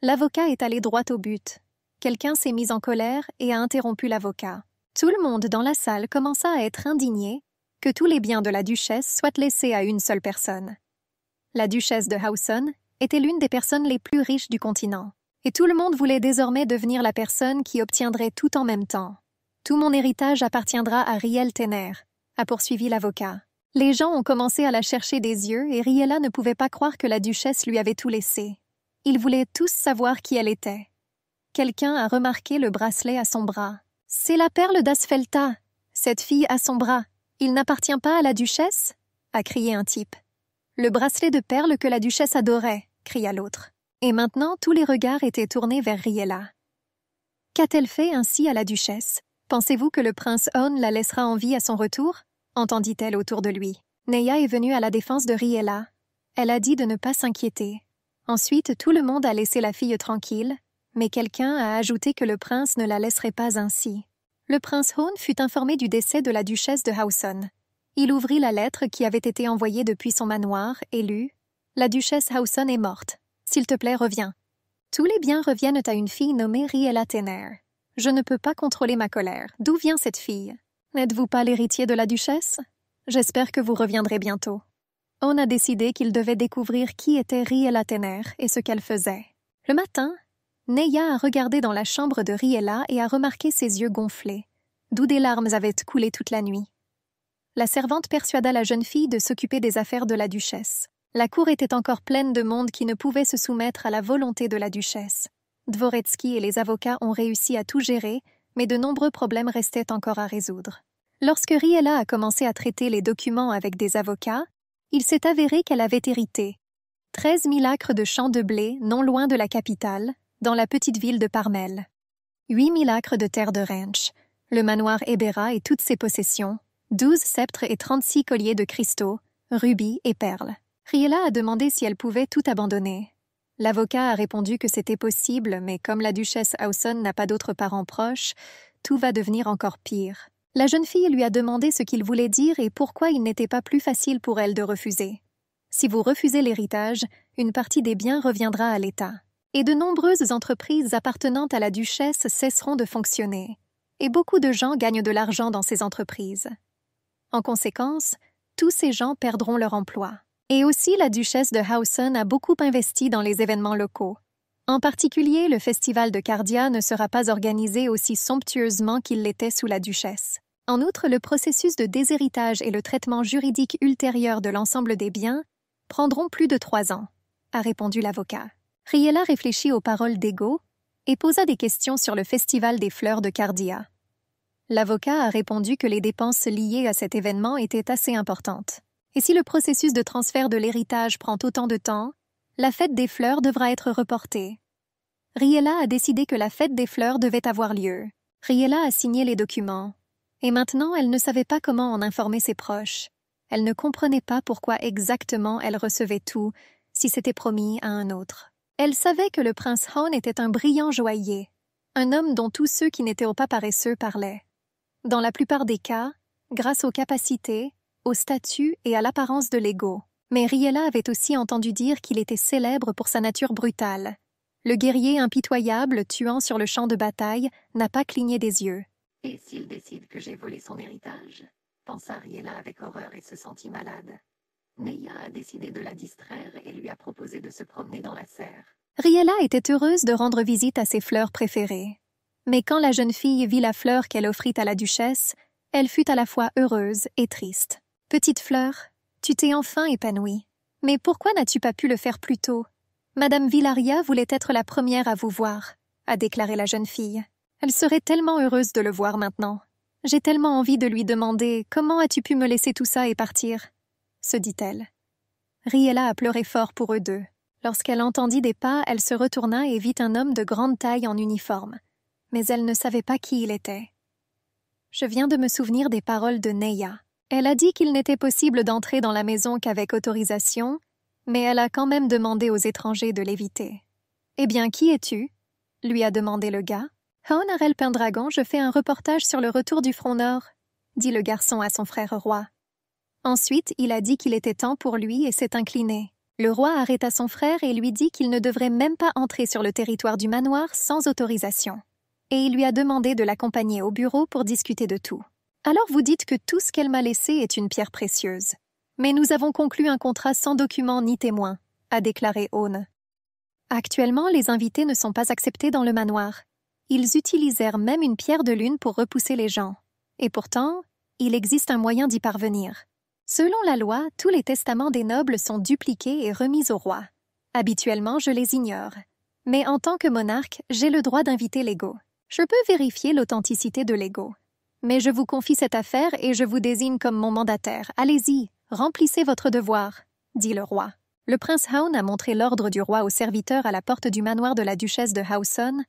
L'avocat est allé droit au but. Quelqu'un s'est mis en colère et a interrompu l'avocat. Tout le monde dans la salle commença à être indigné que tous les biens de la duchesse soient laissés à une seule personne. La duchesse de Hawson était l'une des personnes les plus riches du continent, et tout le monde voulait désormais devenir la personne qui obtiendrait tout en même temps. Tout mon héritage appartiendra à Riel Tener, a poursuivi l'avocat. Les gens ont commencé à la chercher des yeux et Riella ne pouvait pas croire que la duchesse lui avait tout laissé. Ils voulaient tous savoir qui elle était. Quelqu'un a remarqué le bracelet à son bras. « C'est la perle d'Asfelta. Cette fille a son bras. Il n'appartient pas à la duchesse ?» a crié un type. « Le bracelet de perles que la duchesse adorait » cria l'autre. Et maintenant, tous les regards étaient tournés vers Riella. Qu'a-t-elle fait ainsi à la duchesse? Pensez-vous que le prince Owen la laissera en vie à son retour? Entendit-elle autour de lui. Neya est venue à la défense de Riella. Elle a dit de ne pas s'inquiéter. Ensuite, tout le monde a laissé la fille tranquille, mais quelqu'un a ajouté que le prince ne la laisserait pas ainsi. Le prince Owen fut informé du décès de la duchesse de Hawson. Il ouvrit la lettre qui avait été envoyée depuis son manoir et lut « La duchesse Hawson est morte. S'il te plaît, reviens. » Tous les biens reviennent à une fille nommée Riella Tener. Je ne peux pas contrôler ma colère. D'où vient cette fille? N'êtes-vous pas l'héritier de la duchesse? J'espère que vous reviendrez bientôt. On a décidé qu'il devait découvrir qui était Riella Tener et ce qu'elle faisait. Le matin, Neya a regardé dans la chambre de Riella et a remarqué ses yeux gonflés, d'où des larmes avaient coulé toute la nuit. La servante persuada la jeune fille de s'occuper des affaires de la duchesse. La cour était encore pleine de monde qui ne pouvait se soumettre à la volonté de la duchesse. Dvoretsky et les avocats ont réussi à tout gérer, mais de nombreux problèmes restaient encore à résoudre. Lorsque Riella a commencé à traiter les documents avec des avocats, il s'est avéré qu'elle avait hérité 13 000 acres de champs de blé non loin de la capitale, dans la petite ville de Parmel, 8 000 acres de terre de ranch, le manoir Ebera et toutes ses possessions, 12 sceptres et 36 colliers de cristaux, rubis et perles. Riella a demandé si elle pouvait tout abandonner. L'avocat a répondu que c'était possible, mais comme la duchesse Hawson n'a pas d'autres parents proches, tout va devenir encore pire. La jeune fille lui a demandé ce qu'il voulait dire et pourquoi il n'était pas plus facile pour elle de refuser. Si vous refusez l'héritage, une partie des biens reviendra à l'État. Et de nombreuses entreprises appartenant à la duchesse cesseront de fonctionner. Et beaucoup de gens gagnent de l'argent dans ces entreprises. En conséquence, tous ces gens perdront leur emploi. Et aussi, la duchesse de Hawson a beaucoup investi dans les événements locaux. En particulier, le festival de Cardia ne sera pas organisé aussi somptueusement qu'il l'était sous la duchesse. En outre, le processus de déshéritage et le traitement juridique ultérieur de l'ensemble des biens prendront plus de 3 ans, a répondu l'avocat. Riella réfléchit aux paroles d'Ego et posa des questions sur le festival des fleurs de Cardia. L'avocat a répondu que les dépenses liées à cet événement étaient assez importantes. Et si le processus de transfert de l'héritage prend autant de temps, la fête des fleurs devra être reportée. Riella a décidé que la fête des fleurs devait avoir lieu. Riella a signé les documents, et maintenant elle ne savait pas comment en informer ses proches. Elle ne comprenait pas pourquoi exactement elle recevait tout, si c'était promis à un autre. Elle savait que le prince Hon était un brillant joaillier, un homme dont tous ceux qui n'étaient pas paresseux parlaient. Dans la plupart des cas, grâce aux capacités, au statut et à l'apparence de l'ego. Mais Riella avait aussi entendu dire qu'il était célèbre pour sa nature brutale. Le guerrier impitoyable, tuant sur le champ de bataille, n'a pas cligné des yeux. Et s'il décide que j'ai volé son héritage, pensa Riella avec horreur et se sentit malade. Neya a décidé de la distraire et lui a proposé de se promener dans la serre. Riella était heureuse de rendre visite à ses fleurs préférées. Mais quand la jeune fille vit la fleur qu'elle offrit à la duchesse, elle fut à la fois heureuse et triste. « Petite fleur, tu t'es enfin épanouie. Mais pourquoi n'as-tu pas pu le faire plus tôt? Madame Villaria voulait être la première à vous voir, » a déclaré la jeune fille. « Elle serait tellement heureuse de le voir maintenant. J'ai tellement envie de lui demander « Comment as-tu pu me laisser tout ça et partir ?» se dit-elle. Riella a pleuré fort pour eux deux. Lorsqu'elle entendit des pas, elle se retourna et vit un homme de grande taille en uniforme. Mais elle ne savait pas qui il était. Je viens de me souvenir des paroles de Neya. Elle a dit qu'il n'était possible d'entrer dans la maison qu'avec autorisation, mais elle a quand même demandé aux étrangers de l'éviter. « Eh bien, qui es-tu » lui a demandé le gars. « Honorel Pendragon, je fais un reportage sur le retour du Front Nord » dit le garçon à son frère roi. Ensuite, il a dit qu'il était temps pour lui et s'est incliné. Le roi arrêta son frère et lui dit qu'il ne devrait même pas entrer sur le territoire du manoir sans autorisation. Et il lui a demandé de l'accompagner au bureau pour discuter de tout. « Alors vous dites que tout ce qu'elle m'a laissé est une pierre précieuse. Mais nous avons conclu un contrat sans document ni témoin, » a déclaré Aune. Actuellement, les invités ne sont pas acceptés dans le manoir. Ils utilisèrent même une pierre de lune pour repousser les gens. Et pourtant, il existe un moyen d'y parvenir. Selon la loi, tous les testaments des nobles sont dupliqués et remis au roi. Habituellement, je les ignore. Mais en tant que monarque, j'ai le droit d'inviter l'ego. Je peux vérifier l'authenticité de l'ego. Mais je vous confie cette affaire et je vous désigne comme mon mandataire. Allez-y, remplissez votre devoir, dit le roi. Le prince Haun a montré l'ordre du roi aux serviteurs à la porte du manoir de la duchesse de Hauson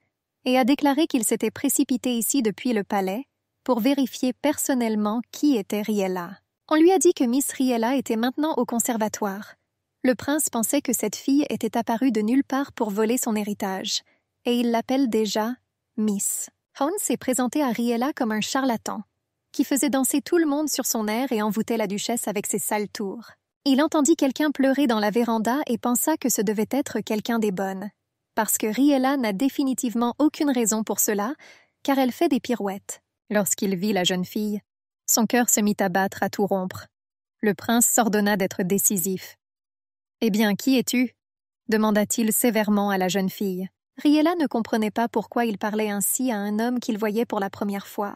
et a déclaré qu'il s'était précipité ici depuis le palais pour vérifier personnellement qui était Riella. On lui a dit que Miss Riella était maintenant au conservatoire. Le prince pensait que cette fille était apparue de nulle part pour voler son héritage, et il l'appelle déjà Miss. Haun s'est présenté à Riella comme un charlatan, qui faisait danser tout le monde sur son air et envoûtait la duchesse avec ses sales tours. Il entendit quelqu'un pleurer dans la véranda et pensa que ce devait être quelqu'un des bonnes, parce que Riella n'a définitivement aucune raison pour cela, car elle fait des pirouettes. Lorsqu'il vit la jeune fille, son cœur se mit à battre à tout rompre. Le prince s'ordonna d'être décisif. « Eh bien, qui es-tu » demanda-t-il sévèrement à la jeune fille. Riella ne comprenait pas pourquoi il parlait ainsi à un homme qu'il voyait pour la première fois.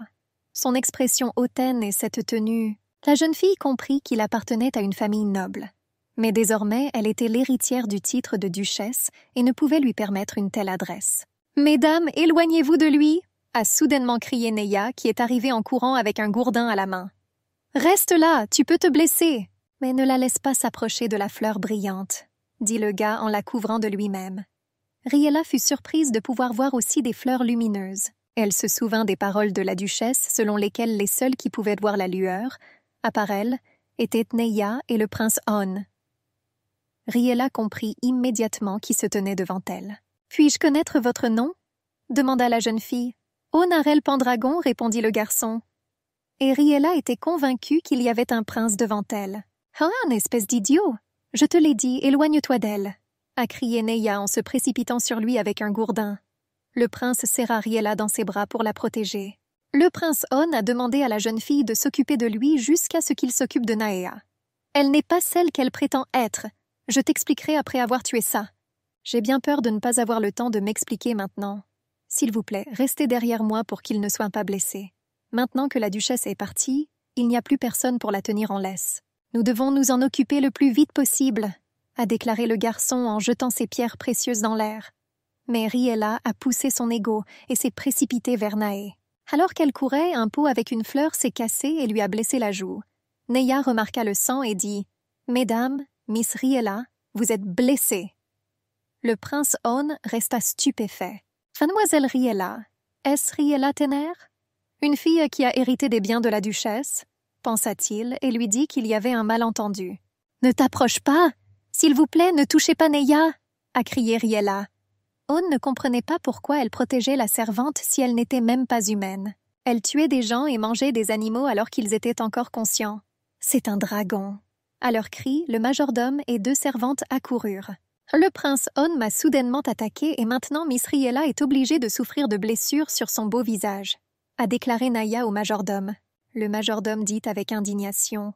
Son expression hautaine et cette tenue... La jeune fille comprit qu'il appartenait à une famille noble. Mais désormais, elle était l'héritière du titre de duchesse et ne pouvait lui permettre une telle adresse. « Mesdames, éloignez-vous de lui !» a soudainement crié Neya, qui est arrivée en courant avec un gourdin à la main. « Reste là, tu peux te blesser !»« Mais ne la laisse pas s'approcher de la fleur brillante, » dit le gars en la couvrant de lui-même. Riella fut surprise de pouvoir voir aussi des fleurs lumineuses. Elle se souvint des paroles de la duchesse selon lesquelles les seuls qui pouvaient voir la lueur, à part elle, étaient Neya et le prince Hon. Riella comprit immédiatement qui se tenait devant elle. « Puis-je connaître votre nom ?» demanda la jeune fille. « Honorel Pendragon » répondit le garçon. Et Riella était convaincue qu'il y avait un prince devant elle. « Ah, espèce d'idiot! Je te l'ai dit, éloigne-toi d'elle !» a crié Neya en se précipitant sur lui avec un gourdin. Le prince serra Riella dans ses bras pour la protéger. Le prince Hon a demandé à la jeune fille de s'occuper de lui jusqu'à ce qu'il s'occupe de Naea. Elle n'est pas celle qu'elle prétend être. Je t'expliquerai après avoir tué ça. J'ai bien peur de ne pas avoir le temps de m'expliquer maintenant. S'il vous plaît, restez derrière moi pour qu'il ne soit pas blessé. Maintenant que la duchesse est partie, il n'y a plus personne pour la tenir en laisse. Nous devons nous en occuper le plus vite possible, a déclaré le garçon en jetant ses pierres précieuses dans l'air. Mais Riella a poussé son égo et s'est précipitée vers Nae. Alors qu'elle courait, un pot avec une fleur s'est cassé et lui a blessé la joue. Neya remarqua le sang et dit « Mesdames, Miss Riella, vous êtes blessées. » Le prince Hon resta stupéfait. « Mademoiselle Riella, est-ce Riella Tener ?» Une fille qui a hérité des biens de la duchesse, pensa-t-il, et lui dit qu'il y avait un malentendu. « Ne t'approche pas! S'il vous plaît, ne touchez pas Neya !» a crié Riella. Aune ne comprenait pas pourquoi elle protégeait la servante si elle n'était même pas humaine. Elle tuait des gens et mangeait des animaux alors qu'ils étaient encore conscients. « C'est un dragon !» À leur cri, le majordome et 2 servantes accoururent. Le prince Aune m'a soudainement attaqué et maintenant Miss Riella est obligée de souffrir de blessures sur son beau visage, a déclaré Naya au majordome. Le majordome dit avec indignation.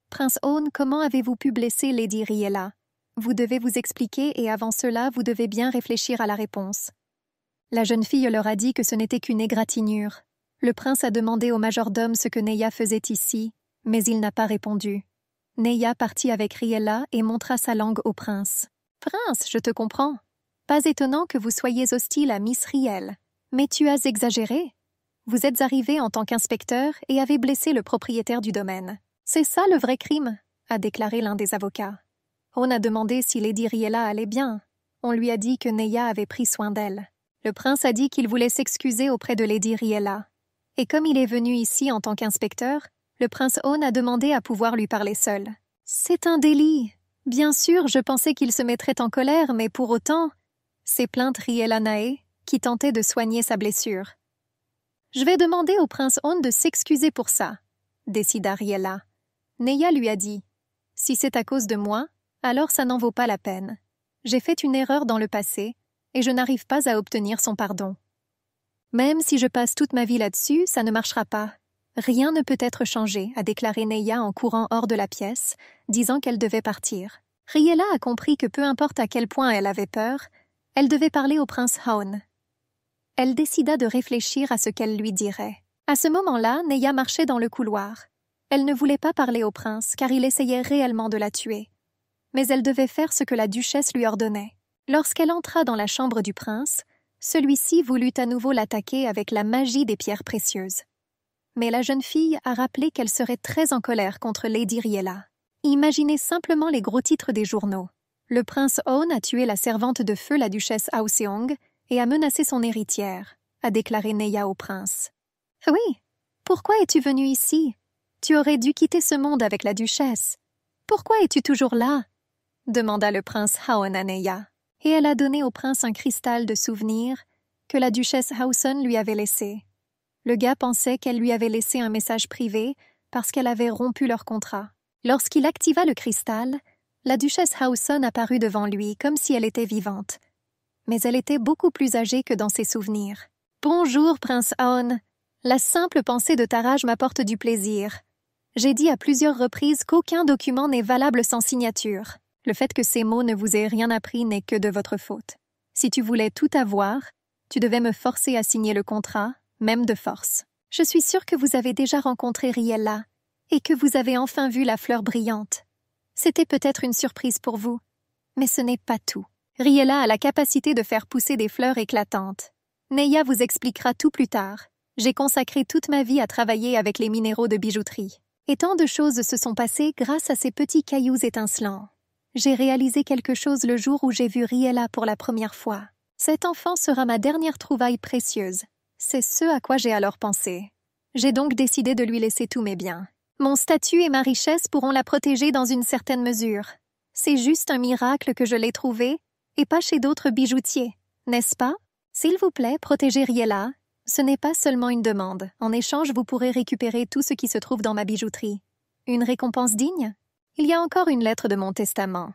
Prince Aune, comment avez-vous pu blesser Lady Riella? Vous devez vous expliquer et avant cela, vous devez bien réfléchir à la réponse. La jeune fille leur a dit que ce n'était qu'une égratignure. Le prince a demandé au majordome ce que Neya faisait ici, mais il n'a pas répondu. Neya partit avec Riella et montra sa langue au prince. « Prince, je te comprends. Pas étonnant que vous soyez hostile à Miss Riel. Mais tu as exagéré. Vous êtes arrivé en tant qu'inspecteur et avez blessé le propriétaire du domaine. C'est ça le vrai crime, a déclaré l'un des avocats. On a demandé si Lady Riella allait bien. On lui a dit que Neya avait pris soin d'elle. Le prince a dit qu'il voulait s'excuser auprès de Lady Riella. Et comme il est venu ici en tant qu'inspecteur, le prince Aune a demandé à pouvoir lui parler seul. C'est un délit. Bien sûr, je pensais qu'il se mettrait en colère, mais pour autant, s'est plainte Riella Nae, qui tentait de soigner sa blessure. Je vais demander au prince Aune de s'excuser pour ça, décida Riella. Neya lui a dit, si c'est à cause de moi, alors ça n'en vaut pas la peine. J'ai fait une erreur dans le passé, et je n'arrive pas à obtenir son pardon. Même si je passe toute ma vie là-dessus, ça ne marchera pas. Rien ne peut être changé, a déclaré Neya en courant hors de la pièce, disant qu'elle devait partir. Riella a compris que peu importe à quel point elle avait peur, elle devait parler au prince Aune. Elle décida de réfléchir à ce qu'elle lui dirait. À ce moment-là, Neya marchait dans le couloir. Elle ne voulait pas parler au prince, car il essayait réellement de la tuer. Mais elle devait faire ce que la duchesse lui ordonnait. Lorsqu'elle entra dans la chambre du prince, celui-ci voulut à nouveau l'attaquer avec la magie des pierres précieuses. Mais la jeune fille a rappelé qu'elle serait très en colère contre Lady Riella. Imaginez simplement les gros titres des journaux. Le prince Aune a tué la servante de feu, la duchesse Aoseong, et a menacé son héritière, a déclaré Neya au prince. « Oui, pourquoi es-tu venu ici? Tu aurais dû quitter ce monde avec la duchesse. Pourquoi es-tu toujours là ?» demanda le prince Aune à Neya. Et elle a donné au prince un cristal de souvenir que la duchesse Hausen lui avait laissé. Le gars pensait qu'elle lui avait laissé un message privé parce qu'elle avait rompu leur contrat. Lorsqu'il activa le cristal, la duchesse Hausen apparut devant lui comme si elle était vivante. Mais elle était beaucoup plus âgée que dans ses souvenirs. « Bonjour, prince Aune. La simple pensée de ta rage m'apporte du plaisir. J'ai dit à plusieurs reprises qu'aucun document n'est valable sans signature. Le fait que ces mots ne vous aient rien appris n'est que de votre faute. Si tu voulais tout avoir, tu devais me forcer à signer le contrat, même de force. Je suis sûre que vous avez déjà rencontré Riella et que vous avez enfin vu la fleur brillante. C'était peut-être une surprise pour vous, mais ce n'est pas tout. Riella a la capacité de faire pousser des fleurs éclatantes. Neya vous expliquera tout plus tard. J'ai consacré toute ma vie à travailler avec les minéraux de bijouterie. Et tant de choses se sont passées grâce à ces petits cailloux étincelants. J'ai réalisé quelque chose le jour où j'ai vu Riella pour la première fois. Cet enfant sera ma dernière trouvaille précieuse. C'est ce à quoi j'ai alors pensé. J'ai donc décidé de lui laisser tous mes biens. Mon statut et ma richesse pourront la protéger dans une certaine mesure. C'est juste un miracle que je l'ai trouvé, et pas chez d'autres bijoutiers, n'est-ce pas? S'il vous plaît, protégez Riella. Ce n'est pas seulement une demande. En échange, vous pourrez récupérer tout ce qui se trouve dans ma bijouterie. Une récompense digne? Il y a encore une lettre de mon testament.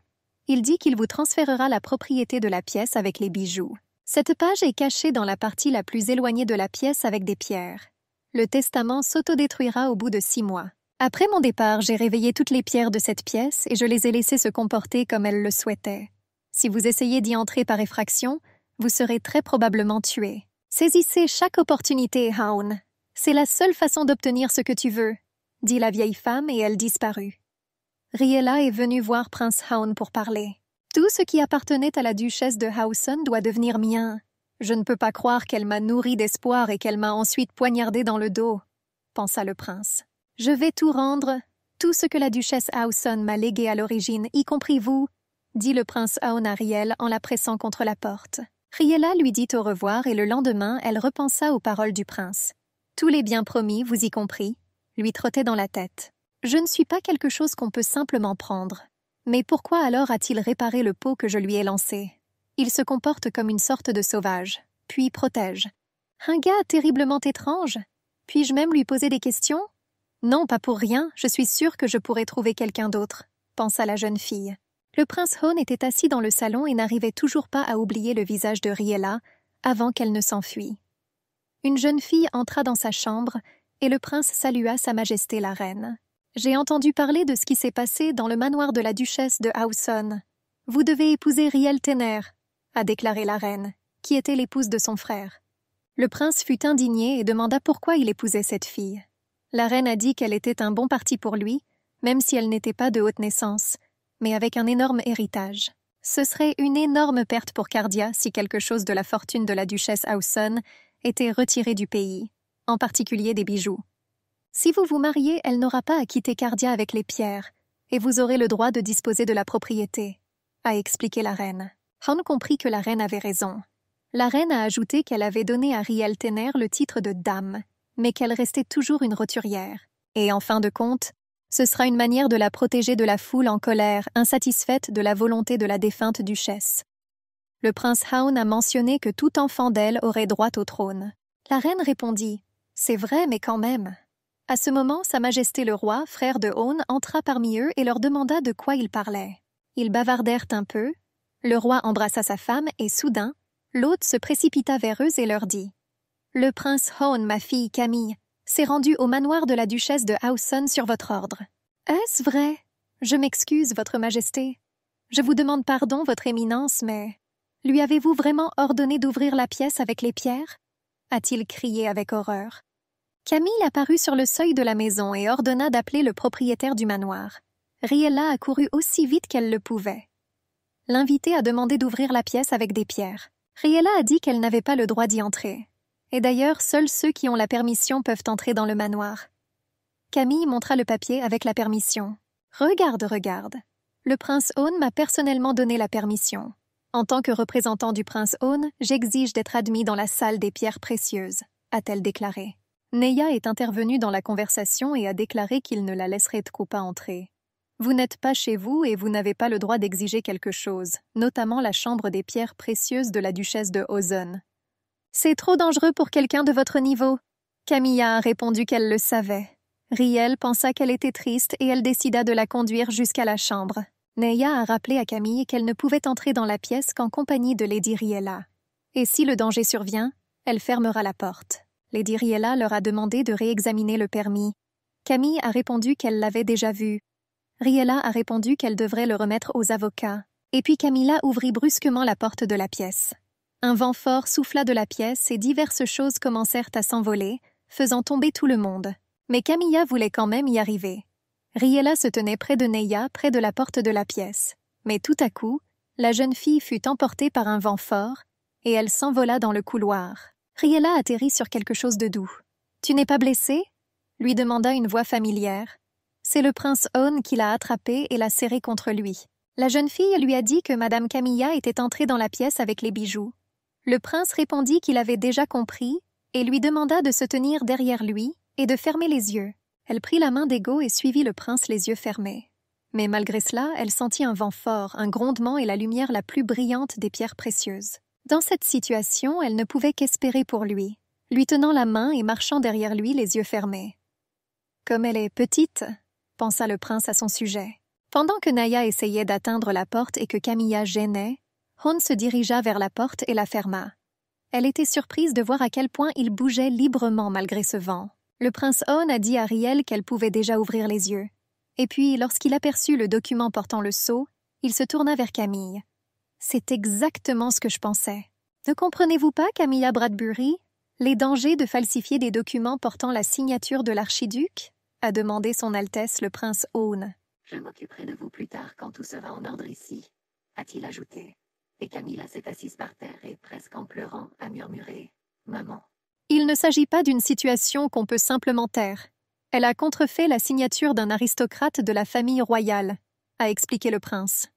Il dit qu'il vous transférera la propriété de la pièce avec les bijoux. Cette page est cachée dans la partie la plus éloignée de la pièce avec des pierres. Le testament s'autodétruira au bout de 6 mois. Après mon départ, j'ai réveillé toutes les pierres de cette pièce et je les ai laissées se comporter comme elles le souhaitaient. Si vous essayez d'y entrer par effraction, vous serez très probablement tué. Saisissez chaque opportunité, Aune. C'est la seule façon d'obtenir ce que tu veux, dit la vieille femme et elle disparut. Riella est venue voir prince Aune pour parler. Tout ce qui appartenait à la duchesse de Hausen doit devenir mien. Je ne peux pas croire qu'elle m'a nourri d'espoir et qu'elle m'a ensuite poignardé dans le dos, pensa le prince. Je vais tout rendre, tout ce que la duchesse Hausen m'a légué à l'origine, y compris vous, dit le prince Aune à Riel en la pressant contre la porte. Riella lui dit au revoir et le lendemain, elle repensa aux paroles du prince. Tous les biens promis, vous y compris, lui trottaient dans la tête. Je ne suis pas quelque chose qu'on peut simplement prendre. Mais pourquoi alors a-t-il réparé le pot que je lui ai lancé? Il se comporte comme une sorte de sauvage, puis protège. Un gars terriblement étrange. Puis-je même lui poser des questions? Non, pas pour rien, je suis sûre que je pourrais trouver quelqu'un d'autre, pensa la jeune fille. Le prince Hone était assis dans le salon et n'arrivait toujours pas à oublier le visage de Riella avant qu'elle ne s'enfuit. Une jeune fille entra dans sa chambre et le prince salua Sa Majesté la reine. « J'ai entendu parler de ce qui s'est passé dans le manoir de la duchesse de Hauson. Vous devez épouser Riel Tener, a déclaré la reine, qui était l'épouse de son frère. Le prince fut indigné et demanda pourquoi il épousait cette fille. La reine a dit qu'elle était un bon parti pour lui, même si elle n'était pas de haute naissance, mais avec un énorme héritage. Ce serait une énorme perte pour Cardia si quelque chose de la fortune de la duchesse Hauson était retiré du pays, en particulier des bijoux. Si vous vous mariez, elle n'aura pas à quitter Cardia avec les pierres, et vous aurez le droit de disposer de la propriété, a expliqué la reine. Han comprit que la reine avait raison. La reine a ajouté qu'elle avait donné à Riel Tener le titre de dame, mais qu'elle restait toujours une roturière. Et en fin de compte, ce sera une manière de la protéger de la foule en colère, insatisfaite de la volonté de la défunte duchesse. Le prince Haun a mentionné que tout enfant d'elle aurait droit au trône. La reine répondit « C'est vrai, mais quand même ». À ce moment, Sa Majesté le roi, frère de Haun, entra parmi eux et leur demanda de quoi ils parlaient. Ils bavardèrent un peu. Le roi embrassa sa femme et soudain, l'hôte se précipita vers eux et leur dit « Le prince Haun, ma fille Camille, s'est rendu au manoir de la duchesse de Hauson sur votre ordre. »« Est-ce vrai? Je m'excuse, votre majesté. Je vous demande pardon, votre éminence, mais... Lui avez-vous vraiment ordonné d'ouvrir la pièce avec les pierres ?» a-t-il crié avec horreur. Camille apparut sur le seuil de la maison et ordonna d'appeler le propriétaire du manoir. Riella accourut aussi vite qu'elle le pouvait. L'invité a demandé d'ouvrir la pièce avec des pierres. Riella a dit qu'elle n'avait pas le droit d'y entrer. Et d'ailleurs, seuls ceux qui ont la permission peuvent entrer dans le manoir. Camille montra le papier avec la permission. « Regarde, regarde. Le prince Haun m'a personnellement donné la permission. En tant que représentant du prince Haun, j'exige d'être admis dans la salle des pierres précieuses, a-t-elle déclaré. Neya est intervenue dans la conversation et a déclaré qu'il ne la laisserait trop pas entrer. Vous n'êtes pas chez vous et vous n'avez pas le droit d'exiger quelque chose, notamment la chambre des pierres précieuses de la duchesse de Hauson. C'est trop dangereux pour quelqu'un de votre niveau. Camilla a répondu qu'elle le savait. Riel pensa qu'elle était triste et elle décida de la conduire jusqu'à la chambre. Neya a rappelé à Camille qu'elle ne pouvait entrer dans la pièce qu'en compagnie de Lady Riella. Et si le danger survient, elle fermera la porte. Lady Riella leur a demandé de réexaminer le permis. Camille a répondu qu'elle l'avait déjà vu. Riella a répondu qu'elle devrait le remettre aux avocats. Et puis Camilla ouvrit brusquement la porte de la pièce. Un vent fort souffla de la pièce et diverses choses commencèrent à s'envoler, faisant tomber tout le monde. Mais Camilla voulait quand même y arriver. Riella se tenait près de Neya, près de la porte de la pièce. Mais tout à coup, la jeune fille fut emportée par un vent fort, et elle s'envola dans le couloir. Riella atterrit sur quelque chose de doux. « Tu n'es pas blessée ?» lui demanda une voix familière. C'est le prince Haun qui l'a attrapée et l'a serrée contre lui. La jeune fille lui a dit que Madame Camilla était entrée dans la pièce avec les bijoux. Le prince répondit qu'il avait déjà compris et lui demanda de se tenir derrière lui et de fermer les yeux. Elle prit la main d'Ego et suivit le prince les yeux fermés. Mais malgré cela, elle sentit un vent fort, un grondement et la lumière la plus brillante des pierres précieuses. Dans cette situation, elle ne pouvait qu'espérer pour lui, tenant la main et marchant derrière lui les yeux fermés. « Comme elle est petite », pensa le prince à son sujet. Pendant que Naya essayait d'atteindre la porte et que Camilla gênait, Haun se dirigea vers la porte et la ferma. Elle était surprise de voir à quel point il bougeait librement malgré ce vent. Le prince Haun a dit à Riel qu'elle pouvait déjà ouvrir les yeux. Et puis, lorsqu'il aperçut le document portant le sceau, il se tourna vers Camille. C'est exactement ce que je pensais. Ne comprenez-vous pas, Camilla Bradbury, les dangers de falsifier des documents portant la signature de l'archiduc? A demandé son Altesse le prince Haun. Je m'occuperai de vous plus tard quand tout sera en ordre ici, a-t-il ajouté. Et Camilla s'est assise par terre et, presque en pleurant, a murmuré « Maman ». Il ne s'agit pas d'une situation qu'on peut simplement taire. Elle a contrefait la signature d'un aristocrate de la famille royale, a expliqué le prince.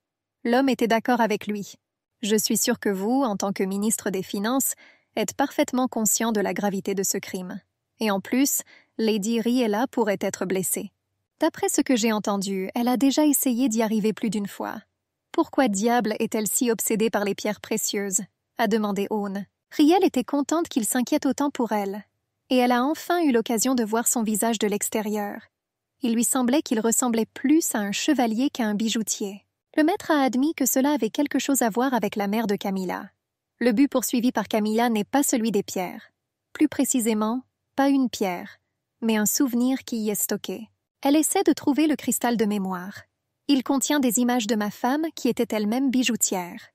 L'homme était d'accord avec lui. Je suis sûr que vous, en tant que ministre des Finances, êtes parfaitement conscient de la gravité de ce crime. Et en plus, Lady Riella pourrait être blessée. D'après ce que j'ai entendu, elle a déjà essayé d'y arriver plus d'une fois. Pourquoi diable est-elle si obsédée par les pierres précieuses? A demandé Aune. Riel était contente qu'il s'inquiète autant pour elle. Et elle a enfin eu l'occasion de voir son visage de l'extérieur. Il lui semblait qu'il ressemblait plus à un chevalier qu'à un bijoutier. Le maître a admis que cela avait quelque chose à voir avec la mère de Camilla. Le but poursuivi par Camilla n'est pas celui des pierres. Plus précisément, pas une pierre, mais un souvenir qui y est stocké. Elle essaie de trouver le cristal de mémoire. Il contient des images de ma femme qui était elle-même bijoutière.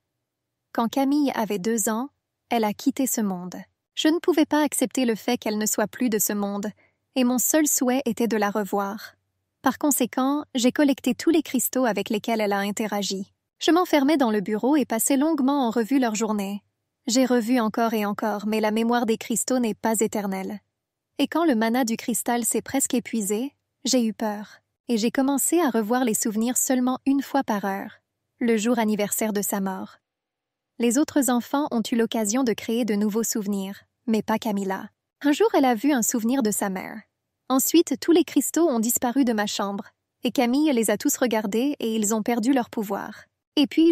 Quand Camille avait 2 ans, elle a quitté ce monde. Je ne pouvais pas accepter le fait qu'elle ne soit plus de ce monde, et mon seul souhait était de la revoir. Par conséquent, j'ai collecté tous les cristaux avec lesquels elle a interagi. Je m'enfermais dans le bureau et passais longuement en revue leur journée. J'ai revu encore et encore, mais la mémoire des cristaux n'est pas éternelle. Et quand le mana du cristal s'est presque épuisé, j'ai eu peur, et j'ai commencé à revoir les souvenirs seulement 1 fois par heure, le jour anniversaire de sa mort. Les autres enfants ont eu l'occasion de créer de nouveaux souvenirs, mais pas Camilla. Un jour, elle a vu un souvenir de sa mère. Ensuite, tous les cristaux ont disparu de ma chambre, et Camille les a tous regardés et ils ont perdu leur pouvoir. Et puis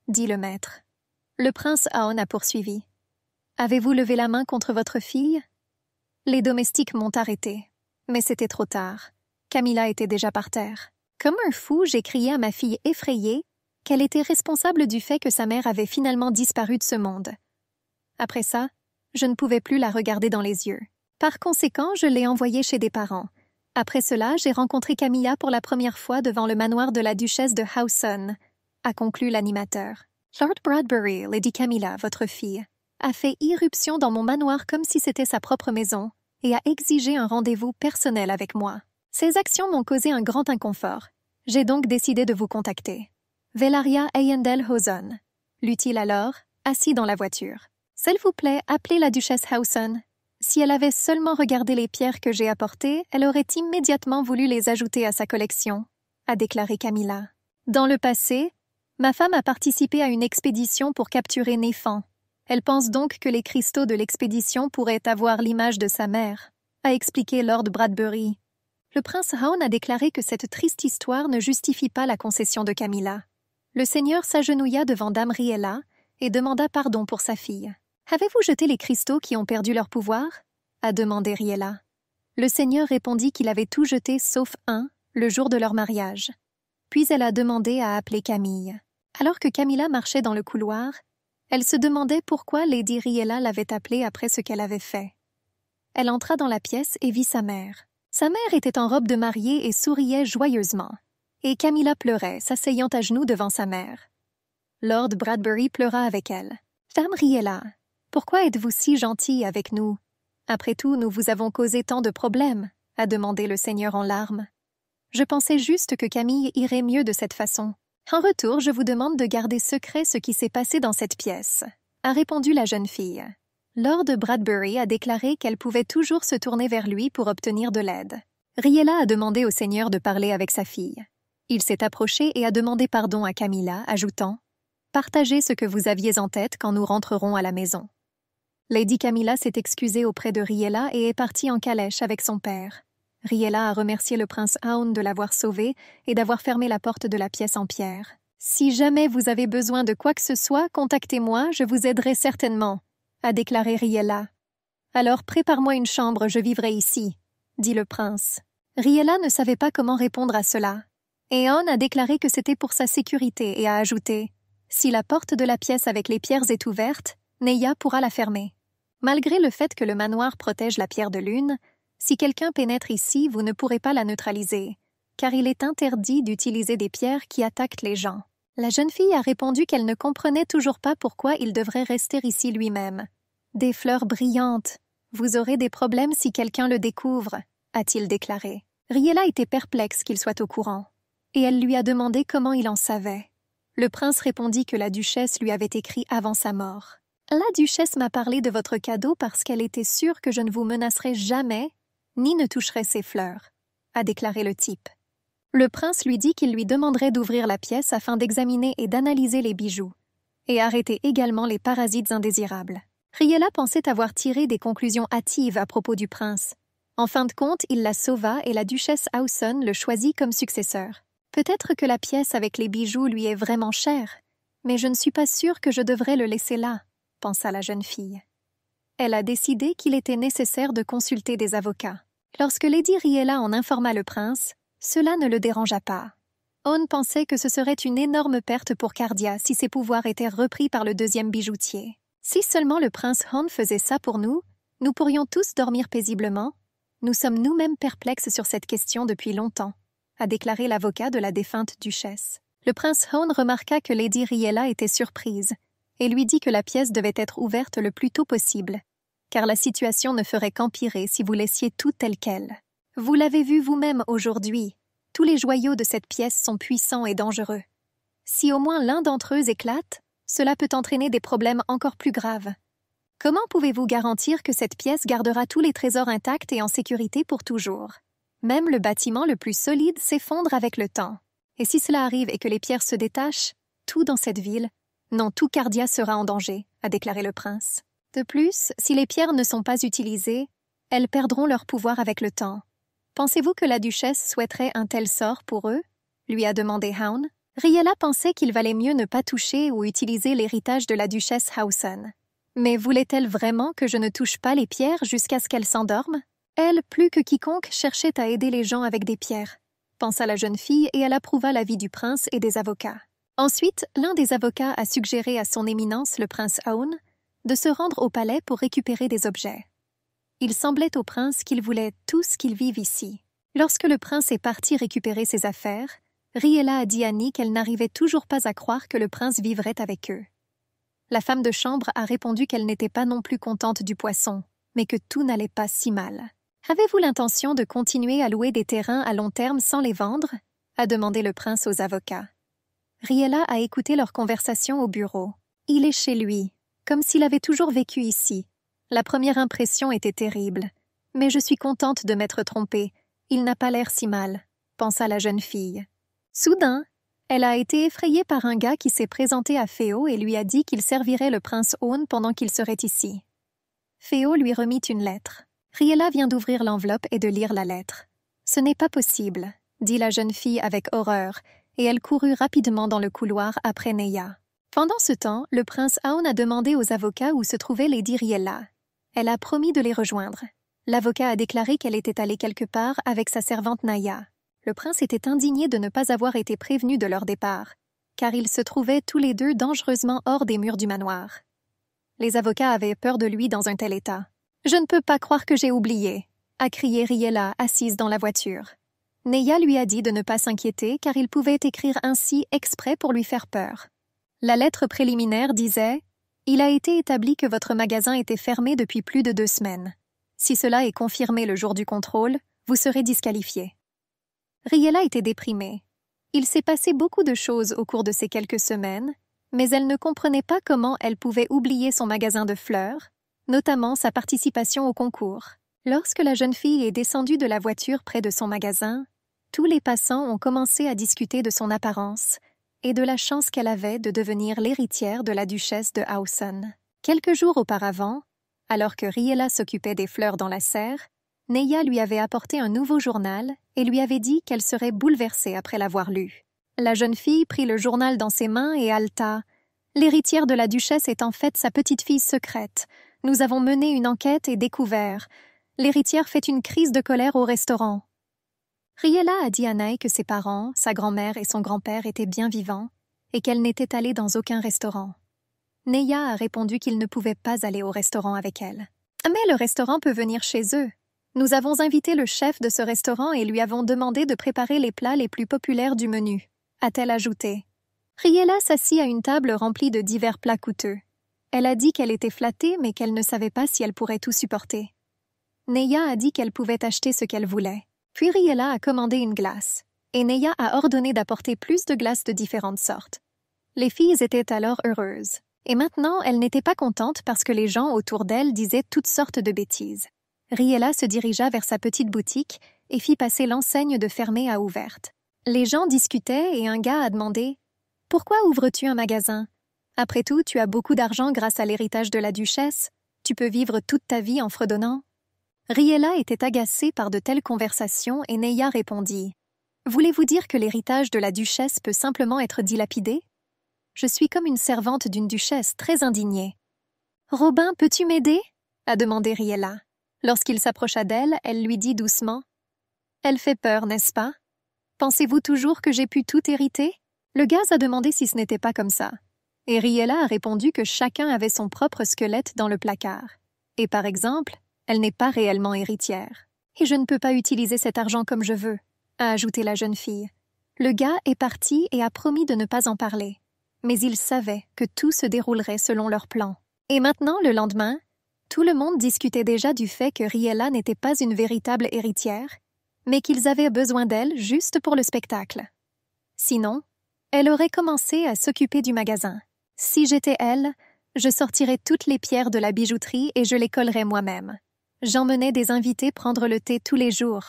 dit le maître. Le prince Aon a poursuivi. Avez-vous levé la main contre votre fille? Les domestiques m'ont arrêté. Mais c'était trop tard. Camilla était déjà par terre. Comme un fou, j'ai crié à ma fille effrayée qu'elle était responsable du fait que sa mère avait finalement disparu de ce monde. Après ça, je ne pouvais plus la regarder dans les yeux. Par conséquent, je l'ai envoyée chez des parents. Après cela, j'ai rencontré Camilla pour la première fois devant le manoir de la duchesse de Howson, a conclu l'animateur. Lord Bradbury, Lady Camilla, votre fille, a fait irruption dans mon manoir comme si c'était sa propre maison et a exigé un rendez-vous personnel avec moi. Ces actions m'ont causé un grand inconfort. J'ai donc décidé de vous contacter. Velaria Ayendel Hawson, lut-il alors, assis dans la voiture. S'il vous plaît, appelez la duchesse Howson. Si elle avait seulement regardé les pierres que j'ai apportées, elle aurait immédiatement voulu les ajouter à sa collection, a déclaré Camilla. Dans le passé, ma femme a participé à une expédition pour capturer Néphant. Elle pense donc que les cristaux de l'expédition pourraient avoir l'image de sa mère, a expliqué Lord Bradbury. Le prince Haon a déclaré que cette triste histoire ne justifie pas la concession de Camilla. Le seigneur s'agenouilla devant Dame Riella et demanda pardon pour sa fille. « Avez-vous jeté les cristaux qui ont perdu leur pouvoir » a demandé Riella. Le seigneur répondit qu'il avait tout jeté sauf un, le jour de leur mariage. Puis elle a demandé à appeler Camille. Alors que Camilla marchait dans le couloir, elle se demandait pourquoi Lady Riella l'avait appelée après ce qu'elle avait fait. Elle entra dans la pièce et vit sa mère. Sa mère était en robe de mariée et souriait joyeusement. Et Camilla pleurait, s'asseyant à genoux devant sa mère. Lord Bradbury pleura avec elle. « Dame Riella, pourquoi êtes-vous si gentille avec nous? Après tout, nous vous avons causé tant de problèmes, » a demandé le seigneur en larmes. « Je pensais juste que Camille irait mieux de cette façon. En retour, je vous demande de garder secret ce qui s'est passé dans cette pièce, » a répondu la jeune fille. Lord Bradbury a déclaré qu'elle pouvait toujours se tourner vers lui pour obtenir de l'aide. Riella a demandé au seigneur de parler avec sa fille. Il s'est approché et a demandé pardon à Camilla, ajoutant « Partagez ce que vous aviez en tête quand nous rentrerons à la maison. » Lady Camilla s'est excusée auprès de Riella et est partie en calèche avec son père. Riella a remercié le prince Aoun de l'avoir sauvé et d'avoir fermé la porte de la pièce en pierre. « Si jamais vous avez besoin de quoi que ce soit, contactez-moi, je vous aiderai certainement, » a déclaré Riella. « Alors prépare-moi une chambre, je vivrai ici, » dit le prince. Riella ne savait pas comment répondre à cela. Et Aoun a déclaré que c'était pour sa sécurité et a ajouté « Si la porte de la pièce avec les pierres est ouverte, Neya pourra la fermer. Malgré le fait que le manoir protège la pierre de lune, si quelqu'un pénètre ici, vous ne pourrez pas la neutraliser, car il est interdit d'utiliser des pierres qui attaquent les gens. » La jeune fille a répondu qu'elle ne comprenait toujours pas pourquoi il devrait rester ici lui-même. « Des fleurs brillantes. Vous aurez des problèmes si quelqu'un le découvre, » a-t-il déclaré. Riella était perplexe qu'il soit au courant, et elle lui a demandé comment il en savait. Le prince répondit que la duchesse lui avait écrit avant sa mort. « La duchesse m'a parlé de votre cadeau parce qu'elle était sûre que je ne vous menacerais jamais, ni ne toucherais ces fleurs, » a déclaré le type. Le prince lui dit qu'il lui demanderait d'ouvrir la pièce afin d'examiner et d'analyser les bijoux, et arrêter également les parasites indésirables. Riella pensait avoir tiré des conclusions hâtives à propos du prince. En fin de compte, il la sauva et la duchesse Hausen le choisit comme successeur. Peut-être que la pièce avec les bijoux lui est vraiment chère, mais je ne suis pas sûre que je devrais le laisser là, pensa la jeune fille. Elle a décidé qu'il était nécessaire de consulter des avocats. Lorsque Lady Riella en informa le prince, cela ne le dérangea pas. Hone pensait que ce serait une énorme perte pour Cardia si ses pouvoirs étaient repris par le deuxième bijoutier. Si seulement le prince Hone faisait ça pour nous, nous pourrions tous dormir paisiblement. Nous sommes nous-mêmes perplexes sur cette question depuis longtemps, a déclaré l'avocat de la défunte duchesse. Le prince Hone remarqua que Lady Riella était surprise et lui dit que la pièce devait être ouverte le plus tôt possible, car la situation ne ferait qu'empirer si vous laissiez tout tel quel. Vous l'avez vu vous-même aujourd'hui, tous les joyaux de cette pièce sont puissants et dangereux. Si au moins l'un d'entre eux éclate, cela peut entraîner des problèmes encore plus graves. Comment pouvez-vous garantir que cette pièce gardera tous les trésors intacts et en sécurité pour toujours? Même le bâtiment le plus solide s'effondre avec le temps. Et si cela arrive et que les pierres se détachent, tout dans cette ville, non, tout Cardia sera en danger, a déclaré le prince. De plus, si les pierres ne sont pas utilisées, elles perdront leur pouvoir avec le temps. Pensez-vous que la duchesse souhaiterait un tel sort pour eux? Lui a demandé Hone. Riella pensait qu'il valait mieux ne pas toucher ou utiliser l'héritage de la duchesse Hausen. Mais voulait-elle vraiment que je ne touche pas les pierres jusqu'à ce qu'elle s'endorme? Elle, plus que quiconque, cherchait à aider les gens avec des pierres, pensa la jeune fille et elle approuva l'avis du prince et des avocats. Ensuite, l'un des avocats a suggéré à son éminence, le prince Hone, de se rendre au palais pour récupérer des objets. Il semblait au prince qu'il voulait tous qu'ils vivent ici. Lorsque le prince est parti récupérer ses affaires, Riella a dit à Annie qu'elle n'arrivait toujours pas à croire que le prince vivrait avec eux. La femme de chambre a répondu qu'elle n'était pas non plus contente du poisson, mais que tout n'allait pas si mal. « Avez-vous l'intention de continuer à louer des terrains à long terme sans les vendre ?» a demandé le prince aux avocats. Riella a écouté leur conversation au bureau. Il est chez lui, comme s'il avait toujours vécu ici. La première impression était terrible. Mais je suis contente de m'être trompée. Il n'a pas l'air si mal, pensa la jeune fille. Soudain, elle a été effrayée par un gars qui s'est présenté à Féo et lui a dit qu'il servirait le prince Hone pendant qu'il serait ici. Féo lui remit une lettre. Riella vient d'ouvrir l'enveloppe et de lire la lettre. « Ce n'est pas possible », dit la jeune fille avec horreur, et elle courut rapidement dans le couloir après Neya. Pendant ce temps, le prince Hone a demandé aux avocats où se trouvait Lady Riella. Elle a promis de les rejoindre. L'avocat a déclaré qu'elle était allée quelque part avec sa servante Naya. Le prince était indigné de ne pas avoir été prévenu de leur départ, car ils se trouvaient tous les deux dangereusement hors des murs du manoir. Les avocats avaient peur de lui dans un tel état. « Je ne peux pas croire que j'ai oublié !» a crié Riella, assise dans la voiture. Neya lui a dit de ne pas s'inquiéter, car il pouvait écrire ainsi exprès pour lui faire peur. La lettre préliminaire disait « Il a été établi que votre magasin était fermé depuis plus de 2 semaines. Si cela est confirmé le jour du contrôle, vous serez disqualifié. » Riella était déprimée. Il s'est passé beaucoup de choses au cours de ces quelques semaines, mais elle ne comprenait pas comment elle pouvait oublier son magasin de fleurs, notamment sa participation au concours. Lorsque la jeune fille est descendue de la voiture près de son magasin, tous les passants ont commencé à discuter de son apparence et de la chance qu'elle avait de devenir l'héritière de la duchesse de Hausen. Quelques jours auparavant, alors que Riella s'occupait des fleurs dans la serre, Neya lui avait apporté un nouveau journal et lui avait dit qu'elle serait bouleversée après l'avoir lu. La jeune fille prit le journal dans ses mains et haleta. « L'héritière de la duchesse est en fait sa petite-fille secrète. Nous avons mené une enquête et découvert. L'héritière fait une crise de colère au restaurant. » Riella a dit à Nay que ses parents, sa grand-mère et son grand-père étaient bien vivants et qu'elle n'était allée dans aucun restaurant. Neya a répondu qu'il ne pouvait pas aller au restaurant avec elle. « Mais le restaurant peut venir chez eux. Nous avons invité le chef de ce restaurant et lui avons demandé de préparer les plats les plus populaires du menu, » a-t-elle ajouté. Riella s'assit à une table remplie de divers plats coûteux. Elle a dit qu'elle était flattée mais qu'elle ne savait pas si elle pourrait tout supporter. Neya a dit qu'elle pouvait acheter ce qu'elle voulait. Puis Riella a commandé une glace, et Neya a ordonné d'apporter plus de glaces de différentes sortes. Les filles étaient alors heureuses. Et maintenant, elles n'étaient pas contentes parce que les gens autour d'elles disaient toutes sortes de bêtises. Riella se dirigea vers sa petite boutique et fit passer l'enseigne de fermée à ouverte. Les gens discutaient et un gars a demandé « Pourquoi ouvres-tu un magasin? Après tout, tu as beaucoup d'argent grâce à l'héritage de la duchesse. Tu peux vivre toute ta vie en fredonnant? Riella était agacée par de telles conversations et Neya répondit « Voulez-vous dire que l'héritage de la duchesse peut simplement être dilapidé? Je suis comme une servante d'une duchesse très indignée. »« Robin, peux-tu m'aider » a demandé Riella. Lorsqu'il s'approcha d'elle, elle lui dit doucement « Elle fait peur, n'est-ce pas? Pensez-vous toujours que j'ai pu tout hériter ?» Le gaz a demandé si ce n'était pas comme ça. Et Riella a répondu que chacun avait son propre squelette dans le placard. Et par exemple, elle n'est pas réellement héritière. « Et je ne peux pas utiliser cet argent comme je veux », a ajouté la jeune fille. Le gars est parti et a promis de ne pas en parler. Mais il savait que tout se déroulerait selon leur plan. Et maintenant, le lendemain, tout le monde discutait déjà du fait que Riella n'était pas une véritable héritière, mais qu'ils avaient besoin d'elle juste pour le spectacle. Sinon, elle aurait commencé à s'occuper du magasin. Si j'étais elle, je sortirais toutes les pierres de la bijouterie et je les collerais moi-même. J'emmenais des invités prendre le thé tous les jours.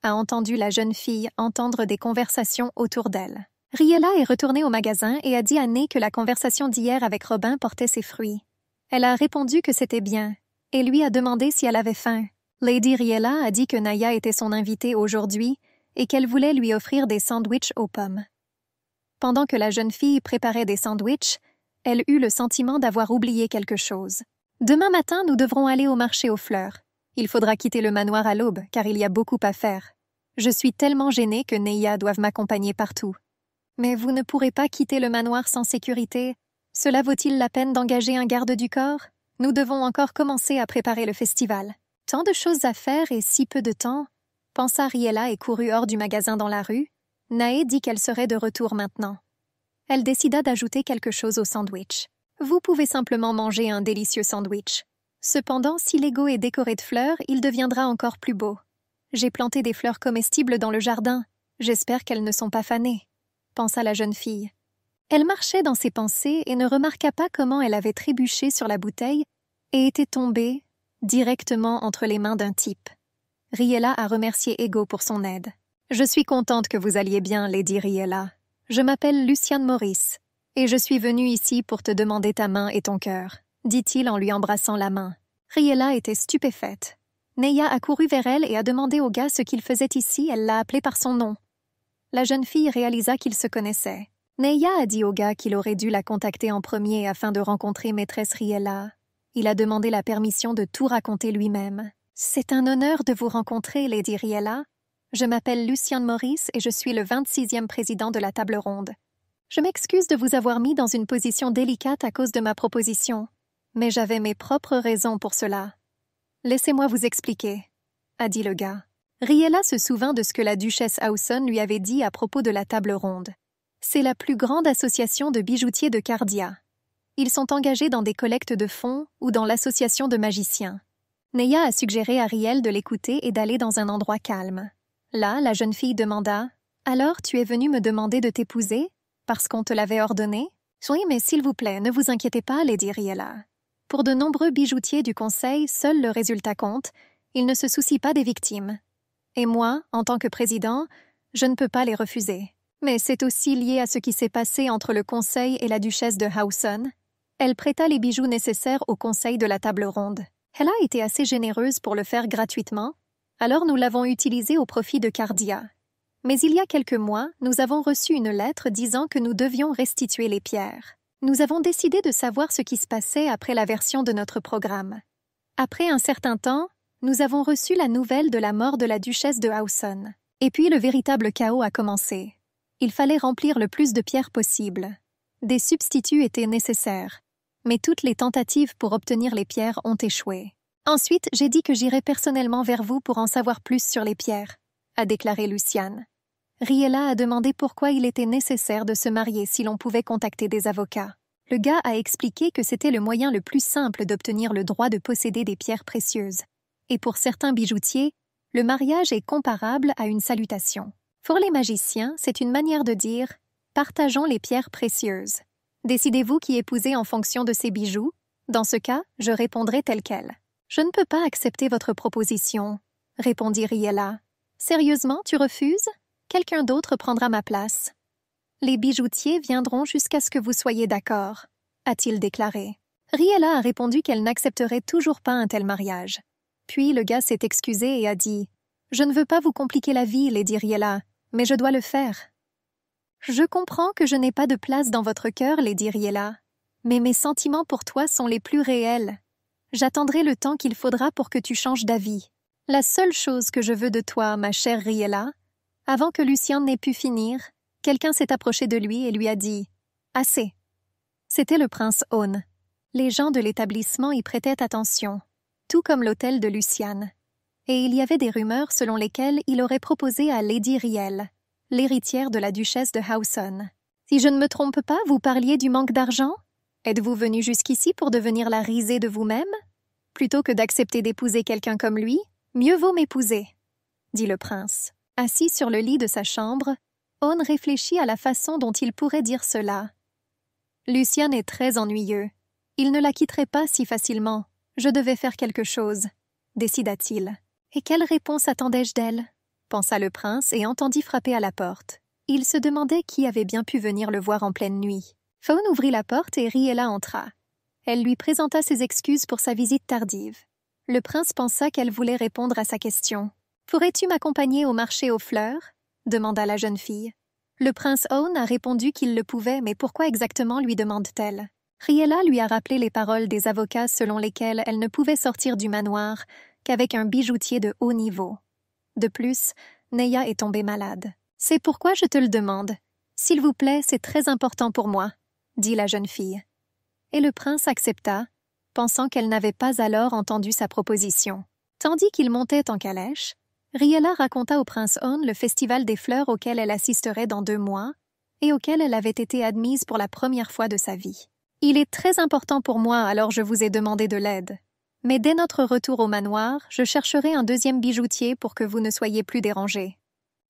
A entendu la jeune fille entendre des conversations autour d'elle. Riella est retournée au magasin et a dit à Ney que la conversation d'hier avec Robin portait ses fruits. Elle a répondu que c'était bien, et lui a demandé si elle avait faim. Lady Riella a dit que Naya était son invitée aujourd'hui et qu'elle voulait lui offrir des sandwichs aux pommes. Pendant que la jeune fille préparait des sandwichs, elle eut le sentiment d'avoir oublié quelque chose. « Demain matin, nous devrons aller au marché aux fleurs. Il faudra quitter le manoir à l'aube, car il y a beaucoup à faire. Je suis tellement gênée que Neya doive m'accompagner partout. Mais vous ne pourrez pas quitter le manoir sans sécurité. Cela vaut-il la peine d'engager un garde du corps? Nous devons encore commencer à préparer le festival. Tant de choses à faire et si peu de temps, pensa Riella et courut hors du magasin dans la rue. Naé dit qu'elle serait de retour maintenant. Elle décida d'ajouter quelque chose au sandwich. Vous pouvez simplement manger un délicieux sandwich. Cependant, si l'ego est décoré de fleurs, il deviendra encore plus beau. J'ai planté des fleurs comestibles dans le jardin. J'espère qu'elles ne sont pas fanées, pensa la jeune fille. Elle marchait dans ses pensées et ne remarqua pas comment elle avait trébuché sur la bouteille et était tombée directement entre les mains d'un type. Riella a remercié Ego pour son aide. « Je suis contente que vous alliez bien, Lady Riella. Je m'appelle Luciane Morris, et je suis venue ici pour te demander ta main et ton cœur, » dit-il en lui embrassant la main. Riella était stupéfaite. Neya a couru vers elle et a demandé au gars ce qu'il faisait ici, elle l'a appelé par son nom. La jeune fille réalisa qu'ils se connaissaient. Neya a dit au gars qu'il aurait dû la contacter en premier afin de rencontrer maîtresse Riella. Il a demandé la permission de tout raconter lui-même. « C'est un honneur de vous rencontrer, Lady Riella. Je m'appelle Luciane Morris et je suis le 26e président de la table ronde. Je m'excuse de vous avoir mis dans une position délicate à cause de ma proposition, mais j'avais mes propres raisons pour cela. Laissez-moi vous expliquer, » a dit le gars. Riella se souvint de ce que la duchesse Hawson lui avait dit à propos de la table ronde. C'est la plus grande association de bijoutiers de Cardia. Ils sont engagés dans des collectes de fonds ou dans l'association de magiciens. Neya a suggéré à Riel de l'écouter et d'aller dans un endroit calme. Là, la jeune fille demanda « Alors, tu es venue me demander de t'épouser, parce qu'on te l'avait ordonné ?»« Oui, mais s'il vous plaît, ne vous inquiétez pas, Lady Riella. Pour de nombreux bijoutiers du conseil, seul le résultat compte. Ils ne se soucient pas des victimes. Et moi, en tant que président, je ne peux pas les refuser. Mais c'est aussi lié à ce qui s'est passé entre le conseil et la duchesse de Hawson. Elle prêta les bijoux nécessaires au conseil de la table ronde. Elle a été assez généreuse pour le faire gratuitement, alors nous l'avons utilisé au profit de Cardia. Mais il y a quelques mois, nous avons reçu une lettre disant que nous devions restituer les pierres. Nous avons décidé de savoir ce qui se passait après la version de notre programme. Après un certain temps, nous avons reçu la nouvelle de la mort de la duchesse de Hawson. Et puis le véritable chaos a commencé. Il fallait remplir le plus de pierres possible. Des substituts étaient nécessaires, mais toutes les tentatives pour obtenir les pierres ont échoué. Ensuite, j'ai dit que j'irais personnellement vers vous pour en savoir plus sur les pierres, a déclaré Luciane. Riella a demandé pourquoi il était nécessaire de se marier si l'on pouvait contacter des avocats. Le gars a expliqué que c'était le moyen le plus simple d'obtenir le droit de posséder des pierres précieuses. Et pour certains bijoutiers, le mariage est comparable à une salutation. Pour les magiciens, c'est une manière de dire « partageons les pierres précieuses ». Décidez-vous qui épouser en fonction de ces bijoux. Dans ce cas, je répondrai tel quel. « Je ne peux pas accepter votre proposition, » répondit Riella. « Sérieusement, tu refuses? Quelqu'un d'autre prendra ma place. »« Les bijoutiers viendront jusqu'à ce que vous soyez d'accord, » a-t-il déclaré. Riella a répondu qu'elle n'accepterait toujours pas un tel mariage. Puis le gars s'est excusé et a dit « Je ne veux pas vous compliquer la vie, Lady Riella, mais je dois le faire. » « Je comprends que je n'ai pas de place dans votre cœur, Lady Riella, mais mes sentiments pour toi sont les plus réels. J'attendrai le temps qu'il faudra pour que tu changes d'avis. La seule chose que je veux de toi, ma chère Riella, » Avant que Lucien n'ait pu finir, quelqu'un s'est approché de lui et lui a dit « Assez ». C'était le prince Aune. Les gens de l'établissement y prêtaient attention, tout comme l'hôtel de Luciane. Et il y avait des rumeurs selon lesquelles il aurait proposé à Lady Riel, l'héritière de la duchesse de Hauson. « Si je ne me trompe pas, vous parliez du manque d'argent? Êtes-vous venu jusqu'ici pour devenir la risée de vous-même? Plutôt que d'accepter d'épouser quelqu'un comme lui, mieux vaut m'épouser, » dit le prince. Assis sur le lit de sa chambre, Aune réfléchit à la façon dont il pourrait dire cela. « Luciane est très ennuyeux. Il ne la quitterait pas si facilement. Je devais faire quelque chose, » décida-t-il. « Et quelle réponse attendais-je d'elle ?» pensa le prince et entendit frapper à la porte. Il se demandait qui avait bien pu venir le voir en pleine nuit. Faune ouvrit la porte et Riella entra. Elle lui présenta ses excuses pour sa visite tardive. Le prince pensa qu'elle voulait répondre à sa question. « Pourrais-tu m'accompagner au marché aux fleurs ?» demanda la jeune fille. Le prince Aune a répondu qu'il le pouvait, mais pourquoi exactement lui demande-t-elle? Riella lui a rappelé les paroles des avocats selon lesquelles elle ne pouvait sortir du manoir qu'avec un bijoutier de haut niveau. De plus, Neya est tombée malade. « C'est pourquoi je te le demande. S'il vous plaît, c'est très important pour moi, » dit la jeune fille. Et le prince accepta, pensant qu'elle n'avait pas alors entendu sa proposition. Tandis qu'il montait en calèche, Riella raconta au prince Aune le festival des fleurs auquel elle assisterait dans 2 mois et auquel elle avait été admise pour la première fois de sa vie. « Il est très important pour moi, alors je vous ai demandé de l'aide. Mais dès notre retour au manoir, je chercherai un 2e bijoutier pour que vous ne soyez plus dérangés.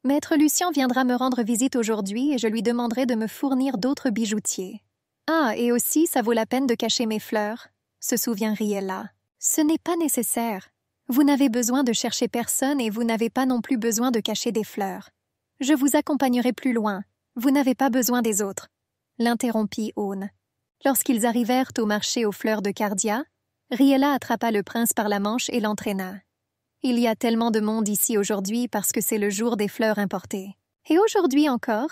Maître Lucien viendra me rendre visite aujourd'hui et je lui demanderai de me fournir d'autres bijoutiers. Ah, et aussi, ça vaut la peine de cacher mes fleurs, » se souvient Riella. « Ce n'est pas nécessaire. Vous n'avez besoin de chercher personne et vous n'avez pas non plus besoin de cacher des fleurs. Je vous accompagnerai plus loin. Vous n'avez pas besoin des autres, » l'interrompit Aune. Lorsqu'ils arrivèrent au marché aux fleurs de Cardia, Riella attrapa le prince par la manche et l'entraîna. « Il y a tellement de monde ici aujourd'hui parce que c'est le jour des fleurs importées. Et aujourd'hui encore,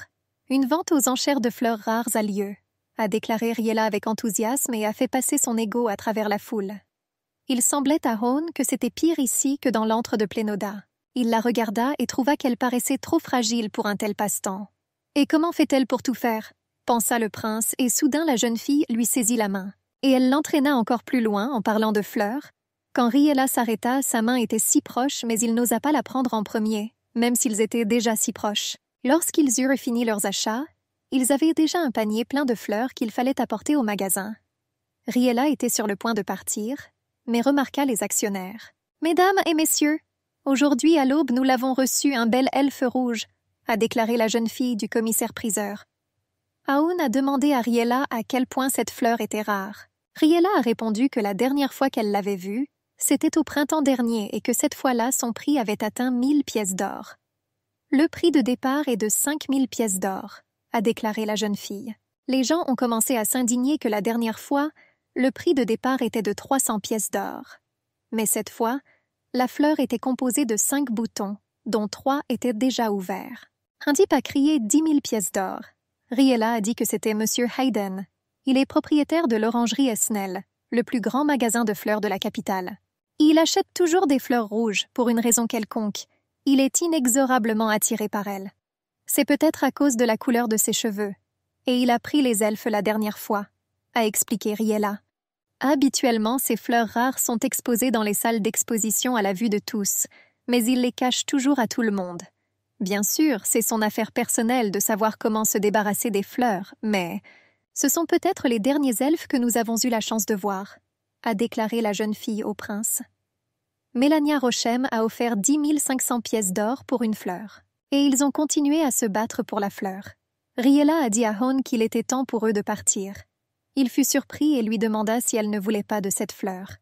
une vente aux enchères de fleurs rares a lieu, » a déclaré Riella avec enthousiasme et a fait passer son ego à travers la foule. Il semblait à Aune que c'était pire ici que dans l'antre de Plénoda. Il la regarda et trouva qu'elle paraissait trop fragile pour un tel passe-temps. « Et comment fait-elle pour tout faire ?» pensa le prince, et soudain la jeune fille lui saisit la main. Et elle l'entraîna encore plus loin en parlant de fleurs. Quand Riella s'arrêta, sa main était si proche, mais il n'osa pas la prendre en premier, même s'ils étaient déjà si proches. Lorsqu'ils eurent fini leurs achats, ils avaient déjà un panier plein de fleurs qu'il fallait apporter au magasin. Riella était sur le point de partir, mais remarqua les actionnaires. « Mesdames et messieurs, aujourd'hui à l'aube nous l'avons reçu un bel elfe rouge, » a déclaré la jeune fille du commissaire-priseur. Aune a demandé à Riella à quel point cette fleur était rare. Riella a répondu que la dernière fois qu'elle l'avait vue, c'était au printemps dernier et que cette fois-là, son prix avait atteint 1000 pièces d'or. « Le prix de départ est de 5000 pièces d'or, » a déclaré la jeune fille. Les gens ont commencé à s'indigner que la dernière fois, le prix de départ était de 300 pièces d'or. Mais cette fois, la fleur était composée de 5 boutons, dont 3 étaient déjà ouverts. Un type a crié 10 000 pièces d'or. Riella a dit que c'était M. Hayden. Il est propriétaire de l'orangerie Esnel, le plus grand magasin de fleurs de la capitale. Il achète toujours des fleurs rouges, pour une raison quelconque. Il est inexorablement attiré par elles. C'est peut-être à cause de la couleur de ses cheveux. Et il a pris les elfes la dernière fois, a expliqué Riella. Habituellement, ces fleurs rares sont exposées dans les salles d'exposition à la vue de tous, mais il les cache toujours à tout le monde. Bien sûr, c'est son affaire personnelle de savoir comment se débarrasser des fleurs, mais ce sont peut-être les derniers elfes que nous avons eu la chance de voir, a déclaré la jeune fille au prince. Mélania Rochem a offert 10 500 pièces d'or pour une fleur, et ils ont continué à se battre pour la fleur. Riella a dit à Aune qu'il était temps pour eux de partir. Il fut surpris et lui demanda si elle ne voulait pas de cette fleur.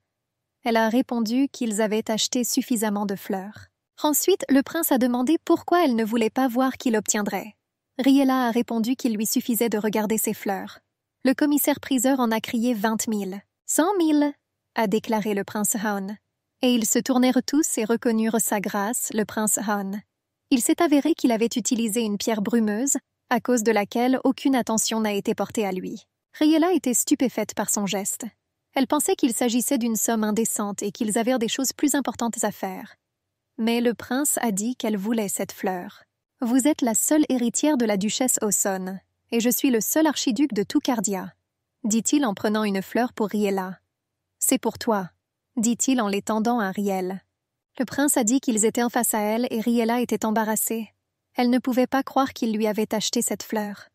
Elle a répondu qu'ils avaient acheté suffisamment de fleurs. Ensuite, le prince a demandé pourquoi elle ne voulait pas voir qui l'obtiendrait. Riella a répondu qu'il lui suffisait de regarder ses fleurs. Le commissaire-priseur en a crié 20 000. 100 000, a déclaré le prince Han. Et ils se tournèrent tous et reconnurent sa grâce, le prince Han. Il s'est avéré qu'il avait utilisé une pierre brumeuse, à cause de laquelle aucune attention n'a été portée à lui. Riella était stupéfaite par son geste. Elle pensait qu'il s'agissait d'une somme indécente et qu'ils avaient des choses plus importantes à faire. Mais le prince a dit qu'elle voulait cette fleur. « Vous êtes la seule héritière de la duchesse Hoson, et je suis le seul archiduc de tout Cardia, » dit-il en prenant une fleur pour Riella. « C'est pour toi, » dit-il en l'étendant à Riel. Le prince a dit qu'ils étaient en face à elle et Riella était embarrassée. Elle ne pouvait pas croire qu'il lui avait acheté cette fleur.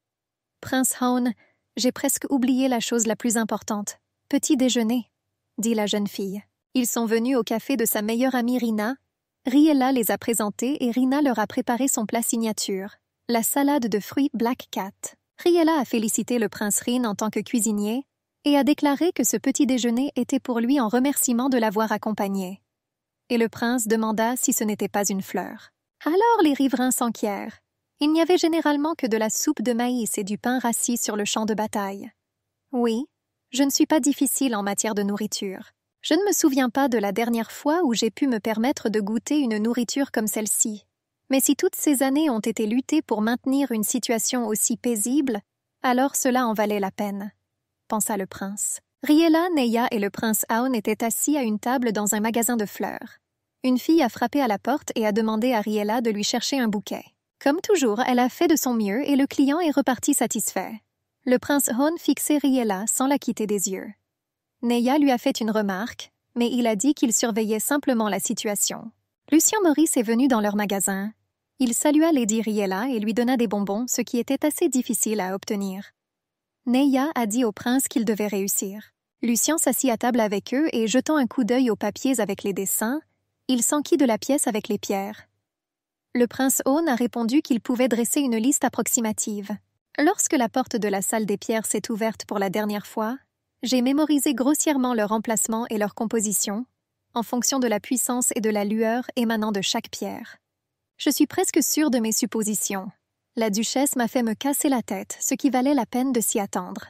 « Prince Han, j'ai presque oublié la chose la plus importante. Petit déjeuner, » dit la jeune fille. Ils sont venus au café de sa meilleure amie Rina. Riella les a présentés et Rina leur a préparé son plat signature, la salade de fruits Black Cat. Riella a félicité le prince Rin en tant que cuisinier et a déclaré que ce petit déjeuner était pour lui en remerciement de l'avoir accompagné. Et le prince demanda si ce n'était pas une fleur. Alors les riverains s'enquièrent. Il n'y avait généralement que de la soupe de maïs et du pain rassis sur le champ de bataille. Oui, je ne suis pas difficile en matière de nourriture. Je ne me souviens pas de la dernière fois où j'ai pu me permettre de goûter une nourriture comme celle-ci. Mais si toutes ces années ont été luttées pour maintenir une situation aussi paisible, alors cela en valait la peine, pensa le prince. Riella, Neya et le prince Aon étaient assis à une table dans un magasin de fleurs. Une fille a frappé à la porte et a demandé à Riella de lui chercher un bouquet. Comme toujours, elle a fait de son mieux et le client est reparti satisfait. Le prince Hon fixait Riella sans la quitter des yeux. Neya lui a fait une remarque, mais il a dit qu'il surveillait simplement la situation. Lucien Maurice est venu dans leur magasin. Il salua Lady Riella et lui donna des bonbons, ce qui était assez difficile à obtenir. Neya a dit au prince qu'il devait réussir. Lucien s'assit à table avec eux et, jetant un coup d'œil aux papiers avec les dessins, il s'enquit de la pièce avec les pierres. Le prince Hon a répondu qu'il pouvait dresser une liste approximative. Lorsque la porte de la salle des pierres s'est ouverte pour la dernière fois, j'ai mémorisé grossièrement leur emplacement et leur composition, en fonction de la puissance et de la lueur émanant de chaque pierre. Je suis presque sûre de mes suppositions. La duchesse m'a fait me casser la tête, ce qui valait la peine de s'y attendre.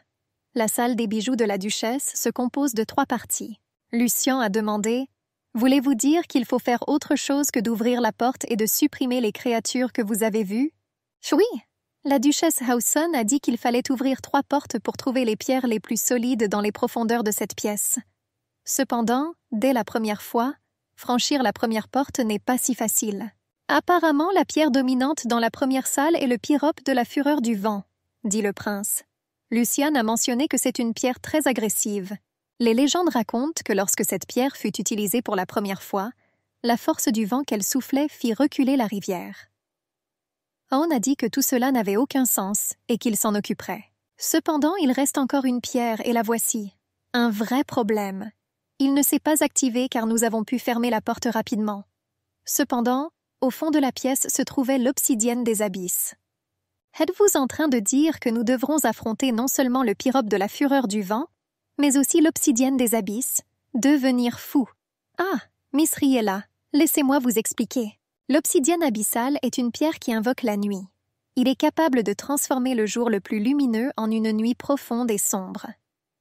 La salle des bijoux de la duchesse se compose de 3 parties. Lucien a demandé « Voulez-vous dire qu'il faut faire autre chose que d'ouvrir la porte et de supprimer les créatures que vous avez vues ?»« Oui !» La duchesse Hauson a dit qu'il fallait ouvrir 3 portes pour trouver les pierres les plus solides dans les profondeurs de cette pièce. Cependant, dès la première fois, franchir la première porte n'est pas si facile. Apparemment, la pierre dominante dans la première salle est le pyrope de la fureur du vent, dit le prince. Lucien a mentionné que c'est une pierre très agressive. Les légendes racontent que lorsque cette pierre fut utilisée pour la première fois, la force du vent qu'elle soufflait fit reculer la rivière. On a dit que tout cela n'avait aucun sens et qu'il s'en occuperait. Cependant, il reste encore une pierre et la voici. Un vrai problème. Il ne s'est pas activé car nous avons pu fermer la porte rapidement. Cependant, au fond de la pièce se trouvait l'obsidienne des abysses. Êtes-vous en train de dire que nous devrons affronter non seulement le pyrope de la fureur du vent, mais aussi l'obsidienne des abysses? Devenir fou. Ah, Miss Riella, laissez-moi vous expliquer. L'obsidienne abyssale est une pierre qui invoque la nuit. Il est capable de transformer le jour le plus lumineux en une nuit profonde et sombre.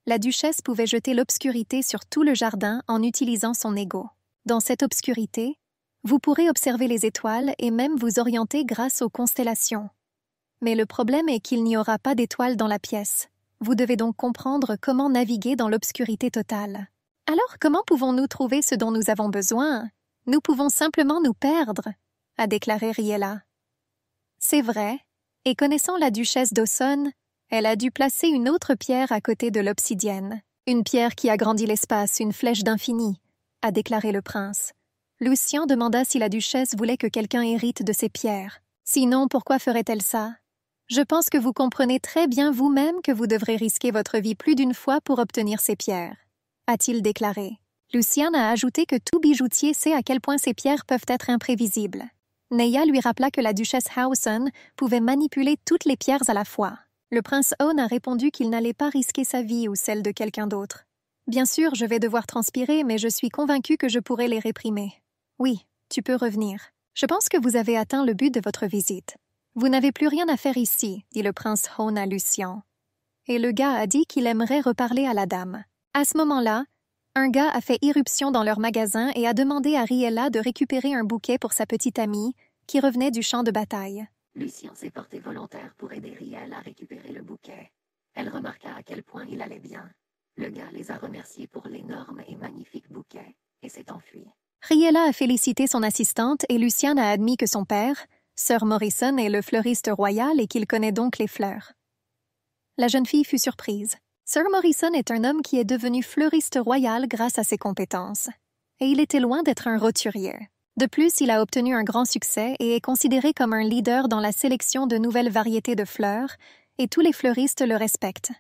La duchesse pouvait jeter l'obscurité sur tout le jardin en utilisant son égo. Dans cette obscurité, vous pourrez observer les étoiles et même vous orienter grâce aux constellations. Mais le problème est qu'il n'y aura pas d'étoiles dans la pièce. Vous devez donc comprendre comment naviguer dans l'obscurité totale. Alors comment pouvons-nous trouver ce dont nous avons besoin ? Nous pouvons simplement nous perdre, a déclaré Riella. C'est vrai, et connaissant la duchesse d'Hoson, elle a dû placer une autre pierre à côté de l'obsidienne. Une pierre qui agrandit l'espace, une flèche d'infini, a déclaré le prince. Lucien demanda si la duchesse voulait que quelqu'un hérite de ces pierres. Sinon, pourquoi ferait-elle ça? Je pense que vous comprenez très bien vous-même que vous devrez risquer votre vie plus d'une fois pour obtenir ces pierres, a-t-il déclaré. Lucien a ajouté que tout bijoutier sait à quel point ces pierres peuvent être imprévisibles. Neya lui rappela que la duchesse Hauson pouvait manipuler toutes les pierres à la fois. Le prince Hon a répondu qu'il n'allait pas risquer sa vie ou celle de quelqu'un d'autre. Bien sûr, je vais devoir transpirer, mais je suis convaincue que je pourrai les réprimer. Oui, tu peux revenir. Je pense que vous avez atteint le but de votre visite. Vous n'avez plus rien à faire ici, dit le prince Hon à Lucien. Et le gars a dit qu'il aimerait reparler à la dame. À ce moment-là, un gars a fait irruption dans leur magasin et a demandé à Riella de récupérer un bouquet pour sa petite amie, qui revenait du champ de bataille. Lucien s'est porté volontaire pour aider Riel à récupérer le bouquet. Elle remarqua à quel point il allait bien. Le gars les a remerciés pour l'énorme et magnifique bouquet et s'est enfui. Riella a félicité son assistante et Lucien a admis que son père, Sir Morrison, est le fleuriste royal et qu'il connaît donc les fleurs. La jeune fille fut surprise. Sir Morrison est un homme qui est devenu fleuriste royal grâce à ses compétences. Et il était loin d'être un roturier. De plus, il a obtenu un grand succès et est considéré comme un leader dans la sélection de nouvelles variétés de fleurs, et tous les fleuristes le respectent.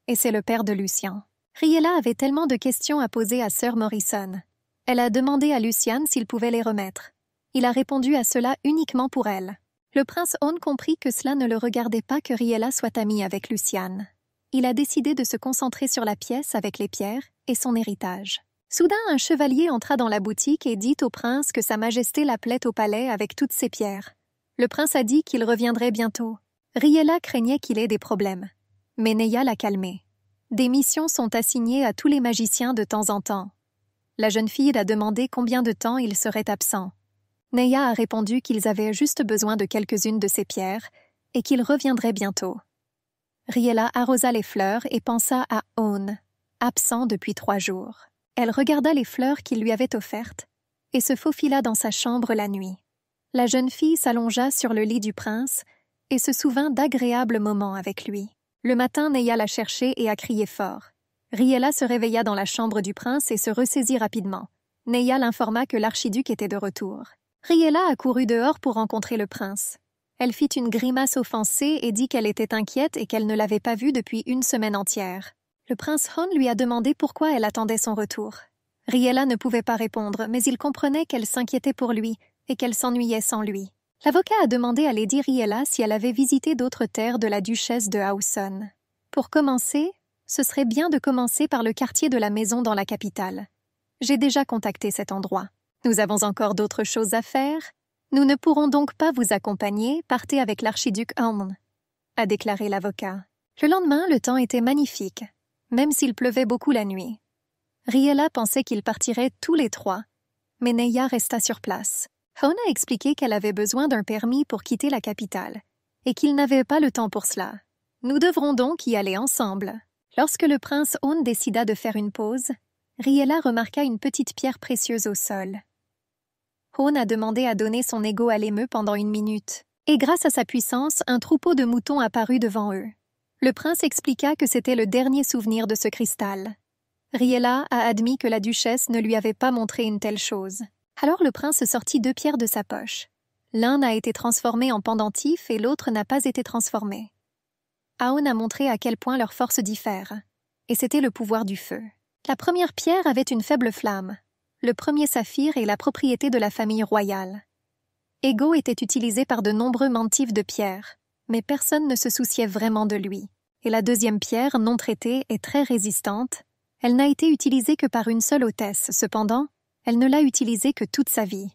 Et c'est le père de Lucien. Riella avait tellement de questions à poser à Sir Morrison. Elle a demandé à Lucien s'il pouvait les remettre. Il a répondu à cela uniquement pour elle. Le prince Hone comprit que cela ne le regardait pas que Riella soit amie avec Lucien. Il a décidé de se concentrer sur la pièce avec les pierres et son héritage. Soudain, un chevalier entra dans la boutique et dit au prince que Sa Majesté l'appelait au palais avec toutes ses pierres. Le prince a dit qu'il reviendrait bientôt. Riella craignait qu'il ait des problèmes. Mais Neya l'a calmé. Des missions sont assignées à tous les magiciens de temps en temps. La jeune fille a demandé combien de temps il serait absent. Neya a répondu qu'ils avaient juste besoin de quelques-unes de ces pierres et qu'ils reviendraient bientôt. Riella arrosa les fleurs et pensa à Hone, absent depuis 3 jours. Elle regarda les fleurs qu'il lui avait offertes et se faufila dans sa chambre la nuit. La jeune fille s'allongea sur le lit du prince et se souvint d'agréables moments avec lui. Le matin, Neya l'a cherché et a crié fort. Riella se réveilla dans la chambre du prince et se ressaisit rapidement. Neya l'informa que l'archiduc était de retour. Riella accourut dehors pour rencontrer le prince. Elle fit une grimace offensée et dit qu'elle était inquiète et qu'elle ne l'avait pas vu depuis 1 semaine entière. Le prince Hone lui a demandé pourquoi elle attendait son retour. Riella ne pouvait pas répondre, mais il comprenait qu'elle s'inquiétait pour lui et qu'elle s'ennuyait sans lui. L'avocat a demandé à Lady Riella si elle avait visité d'autres terres de la duchesse de Hauson. Pour commencer, ce serait bien de commencer par le quartier de la maison dans la capitale. J'ai déjà contacté cet endroit. Nous avons encore d'autres choses à faire. Nous ne pourrons donc pas vous accompagner, partez avec l'archiduc Hone, a déclaré l'avocat. Le lendemain, le temps était magnifique, même s'il pleuvait beaucoup la nuit. Riella pensait qu'ils partiraient tous les 3, mais Neya resta sur place. Hone a expliqué qu'elle avait besoin d'un permis pour quitter la capitale, et qu'il n'avait pas le temps pour cela. Nous devrons donc y aller ensemble. Lorsque le prince Hone décida de faire une pause, Riella remarqua une petite pierre précieuse au sol. Hone a demandé à donner son égo à l'émeu pendant 1 minute, et grâce à sa puissance, un troupeau de moutons apparut devant eux. Le prince expliqua que c'était le dernier souvenir de ce cristal. Riella a admis que la duchesse ne lui avait pas montré une telle chose. Alors le prince sortit 2 pierres de sa poche. L'un a été transformé en pendentif et l'autre n'a pas été transformé. Hone a montré à quel point leurs forces diffèrent, et c'était le pouvoir du feu. La première pierre avait une faible flamme. Le premier saphir est la propriété de la famille royale. Ego était utilisé par de nombreux mentifs de pierre, mais personne ne se souciait vraiment de lui. Et la deuxième pierre, non traitée, est très résistante. Elle n'a été utilisée que par une seule hôtesse, cependant, elle ne l'a utilisée que toute sa vie.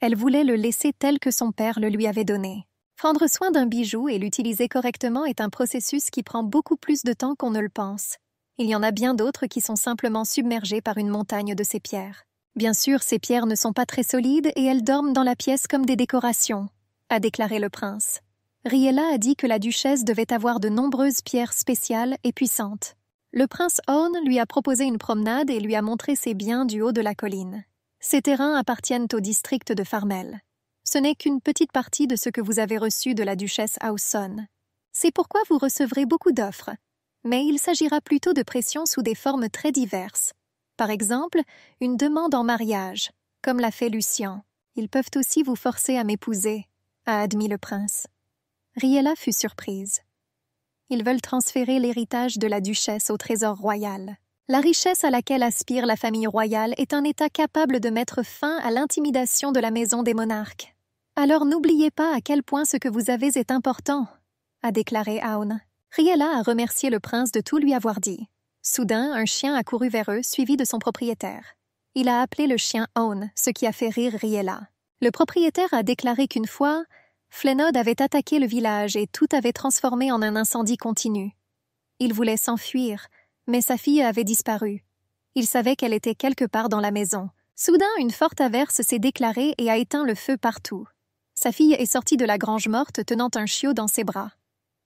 Elle voulait le laisser tel que son père le lui avait donné. Prendre soin d'un bijou et l'utiliser correctement est un processus qui prend beaucoup plus de temps qu'on ne le pense. Il y en a bien d'autres qui sont simplement submergés par une montagne de ces pierres. Bien sûr, ces pierres ne sont pas très solides et elles dorment dans la pièce comme des décorations, a déclaré le prince. Riella a dit que la duchesse devait avoir de nombreuses pierres spéciales et puissantes. Le prince Hone lui a proposé une promenade et lui a montré ses biens du haut de la colline. Ces terrains appartiennent au district de Farmel. Ce n'est qu'une petite partie de ce que vous avez reçu de la duchesse Hauson. C'est pourquoi vous recevrez beaucoup d'offres, mais il s'agira plutôt de pressions sous des formes très diverses. Par exemple, une demande en mariage, comme l'a fait Lucien. Ils peuvent aussi vous forcer à m'épouser, a admis le prince. Riella fut surprise. Ils veulent transférer l'héritage de la duchesse au trésor royal. La richesse à laquelle aspire la famille royale est un état capable de mettre fin à l'intimidation de la maison des monarques. Alors n'oubliez pas à quel point ce que vous avez est important, a déclaré Hone. Riella a remercié le prince de tout lui avoir dit. Soudain, un chien a couru vers eux, suivi de son propriétaire. Il a appelé le chien Hone, ce qui a fait rire Riella. Le propriétaire a déclaré qu'une fois, Flénod avait attaqué le village et tout avait transformé en un incendie continu. Il voulait s'enfuir, Mais sa fille avait disparu. Il savait qu'elle était quelque part dans la maison. Soudain, une forte averse s'est déclarée et a éteint le feu partout. Sa fille est sortie de la grange morte tenant un chiot dans ses bras.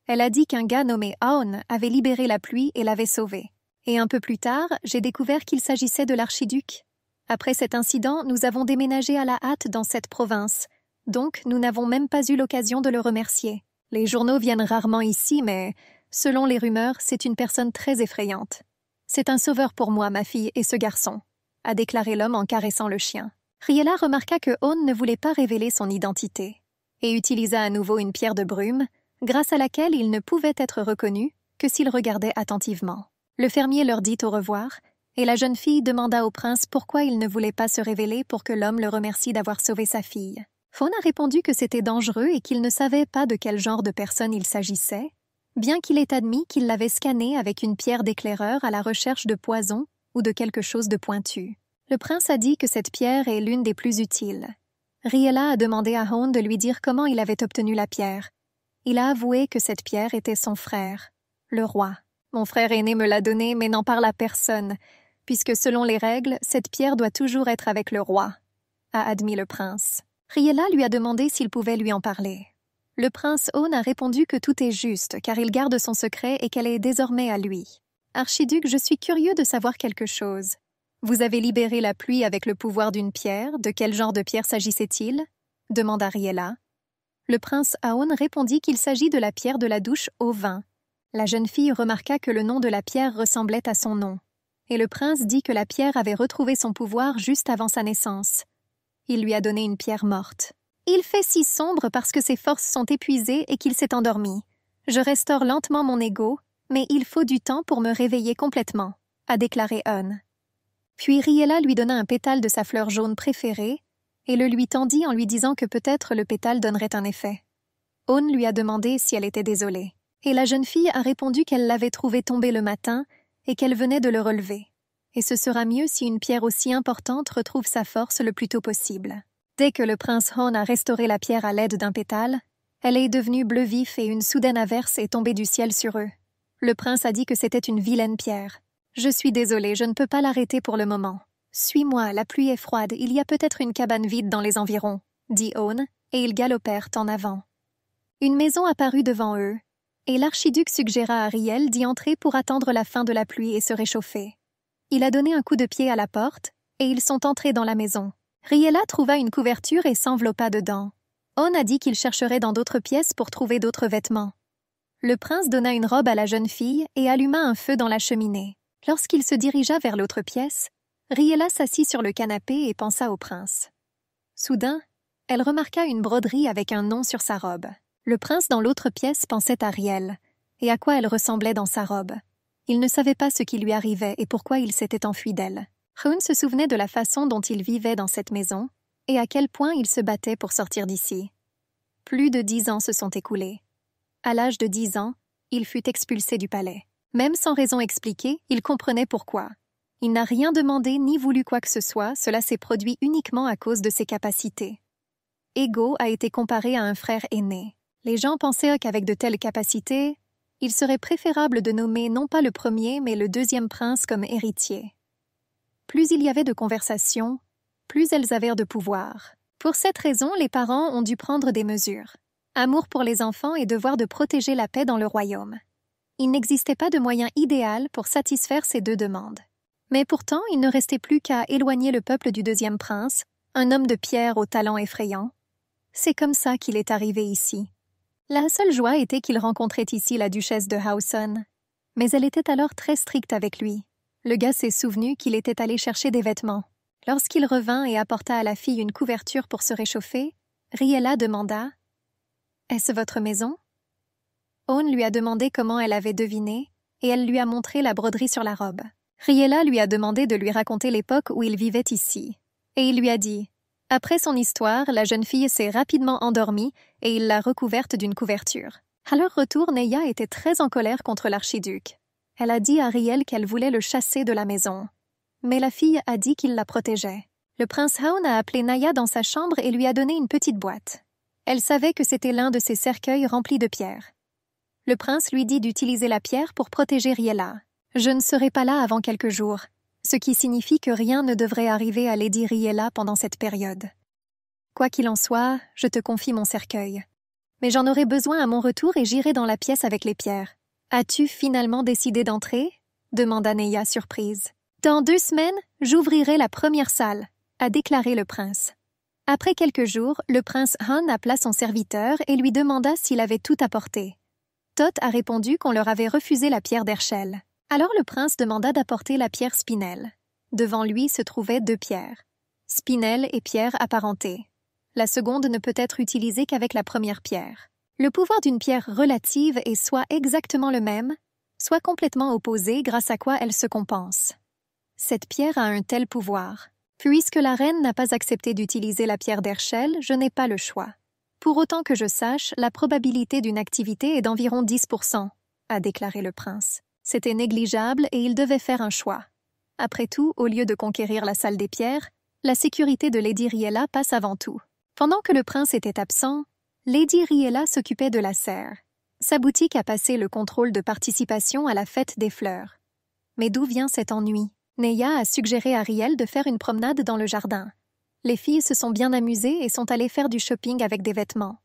Elle a dit qu'un gars nommé Aon avait libéré la pluie et l'avait sauvée. Et un peu plus tard, j'ai découvert qu'il s'agissait de l'archiduc. Après cet incident, nous avons déménagé à la hâte dans cette province. Donc, nous n'avons même pas eu l'occasion de le remercier. Les journaux viennent rarement ici, mais, selon les rumeurs, c'est une personne très effrayante. C'est un sauveur pour moi, ma fille et ce garçon, a déclaré l'homme en caressant le chien. Riella remarqua que Aon ne voulait pas révéler son identité et utilisa à nouveau une pierre de brume, grâce à laquelle il ne pouvait être reconnu que s'il regardait attentivement. Le fermier leur dit au revoir, et la jeune fille demanda au prince pourquoi il ne voulait pas se révéler pour que l'homme le remercie d'avoir sauvé sa fille. Fawn a répondu que c'était dangereux et qu'il ne savait pas de quel genre de personne il s'agissait, bien qu'il ait admis qu'il l'avait scanné avec une pierre d'éclaireur à la recherche de poison ou de quelque chose de pointu. Le prince a dit que cette pierre est l'une des plus utiles. Riella a demandé à Aon de lui dire comment il avait obtenu la pierre. Il a avoué que cette pierre était son frère, le roi. Mon frère aîné me l'a donnée, mais n'en parle à personne, puisque selon les règles, cette pierre doit toujours être avec le roi, a admis le prince. Riella lui a demandé s'il pouvait lui en parler. Le prince Aon a répondu que tout est juste, car il garde son secret et qu'elle est désormais à lui. Archiduc, je suis curieux de savoir quelque chose. Vous avez libéré la pluie avec le pouvoir d'une pierre. De quel genre de pierre s'agissait-il? Demanda Riella. Le prince Aon répondit qu'il s'agit de la pierre de la douche au vin. La jeune fille remarqua que le nom de la pierre ressemblait à son nom. Et le prince dit que la pierre avait retrouvé son pouvoir juste avant sa naissance. Il lui a donné une pierre morte. Il fait si sombre parce que ses forces sont épuisées et qu'il s'est endormi. Je restaure lentement mon ego, mais il faut du temps pour me réveiller complètement, a déclaré Aon. Puis Riella lui donna un pétale de sa fleur jaune préférée et le lui tendit en lui disant que peut-être le pétale donnerait un effet. Aon lui a demandé si elle était désolée. Et la jeune fille a répondu qu'elle l'avait trouvé tombé le matin et qu'elle venait de le relever. Et ce sera mieux si une pierre aussi importante retrouve sa force le plus tôt possible. Dès que le prince Aon a restauré la pierre à l'aide d'un pétale, elle est devenue bleu vif et une soudaine averse est tombée du ciel sur eux. Le prince a dit que c'était une vilaine pierre. « Je suis désolé, je ne peux pas l'arrêter pour le moment. Suis-moi, la pluie est froide, il y a peut-être une cabane vide dans les environs, » dit Aon, et ils galopèrent en avant. Une maison apparut devant eux, et l'archiduc suggéra à Riel d'y entrer pour attendre la fin de la pluie et se réchauffer. Il a donné un coup de pied à la porte, et ils sont entrés dans la maison. Riella trouva une couverture et s'enveloppa dedans. Aon a dit qu'il chercherait dans d'autres pièces pour trouver d'autres vêtements. Le prince donna une robe à la jeune fille et alluma un feu dans la cheminée. Lorsqu'il se dirigea vers l'autre pièce, Riella s'assit sur le canapé et pensa au prince. Soudain, elle remarqua une broderie avec un nom sur sa robe. Le prince dans l'autre pièce pensait à Riel, et à quoi elle ressemblait dans sa robe. Il ne savait pas ce qui lui arrivait et pourquoi il s'était enfui d'elle. Aon se souvenait de la façon dont il vivait dans cette maison, et à quel point il se battait pour sortir d'ici. Plus de 10 ans se sont écoulés. À l'âge de 10 ans, il fut expulsé du palais. Même sans raison expliquée, il comprenait pourquoi. Il n'a rien demandé ni voulu quoi que ce soit, cela s'est produit uniquement à cause de ses capacités. Ego a été comparé à un frère aîné. Les gens pensaient qu'avec de telles capacités, il serait préférable de nommer non pas le premier mais le deuxième prince comme héritier. Plus il y avait de conversations, plus elles avaient de pouvoir. Pour cette raison, les parents ont dû prendre des mesures. Amour pour les enfants et devoir de protéger la paix dans le royaume. Il n'existait pas de moyen idéal pour satisfaire ces deux demandes. Mais pourtant, il ne restait plus qu'à éloigner le peuple du deuxième prince, un homme de pierre au talent effrayant. C'est comme ça qu'il est arrivé ici. La seule joie était qu'il rencontrait ici la duchesse de Hausen. Mais elle était alors très stricte avec lui. Le gars s'est souvenu qu'il était allé chercher des vêtements. Lorsqu'il revint et apporta à la fille une couverture pour se réchauffer, Riella demanda « Est-ce votre maison ?» Aon lui a demandé comment elle avait deviné, et elle lui a montré la broderie sur la robe. Riella lui a demandé de lui raconter l'époque où il vivait ici. Et il lui a dit « Après son histoire, la jeune fille s'est rapidement endormie et il l'a recouverte d'une couverture. » À leur retour, Neya était très en colère contre l'archiduc. Elle a dit à Riel qu'elle voulait le chasser de la maison. Mais la fille a dit qu'il la protégeait. Le prince Aon a appelé Naya dans sa chambre et lui a donné une petite boîte. Elle savait que c'était l'un de ses cercueils remplis de pierres. Le prince lui dit d'utiliser la pierre pour protéger Riella. Je ne serai pas là avant quelques jours, ce qui signifie que rien ne devrait arriver à Lady Riella pendant cette période. Quoi qu'il en soit, je te confie mon cercueil. Mais j'en aurai besoin à mon retour et j'irai dans la pièce avec les pierres. As-tu finalement décidé d'entrer? Demanda Neya surprise. Dans 2 semaines, j'ouvrirai la première salle, a déclaré le prince. Après quelques jours, le prince Han appela son serviteur et lui demanda s'il avait tout apporté. Tot a répondu qu'on leur avait refusé la pierre d'Herschel. Alors le prince demanda d'apporter la pierre Spinel. Devant lui se trouvaient 2 pierres. Spinel et pierre apparentée. La seconde ne peut être utilisée qu'avec la première pierre. Le pouvoir d'une pierre relative est soit exactement le même, soit complètement opposé grâce à quoi elle se compense. Cette pierre a un tel pouvoir. Puisque la reine n'a pas accepté d'utiliser la pierre d'Herschel, je n'ai pas le choix. Pour autant que je sache, la probabilité d'une activité est d'environ 10%, a déclaré le prince. C'était négligeable et il devait faire un choix. Après tout, au lieu de conquérir la salle des pierres, la sécurité de Lady Riella passe avant tout. Pendant que le prince était absent, Lady Riella s'occupait de la serre. Sa boutique a passé le contrôle de participation à la fête des fleurs. Mais d'où vient cet ennui? Neya a suggéré à Riel de faire une promenade dans le jardin. Les filles se sont bien amusées et sont allées faire du shopping avec des vêtements.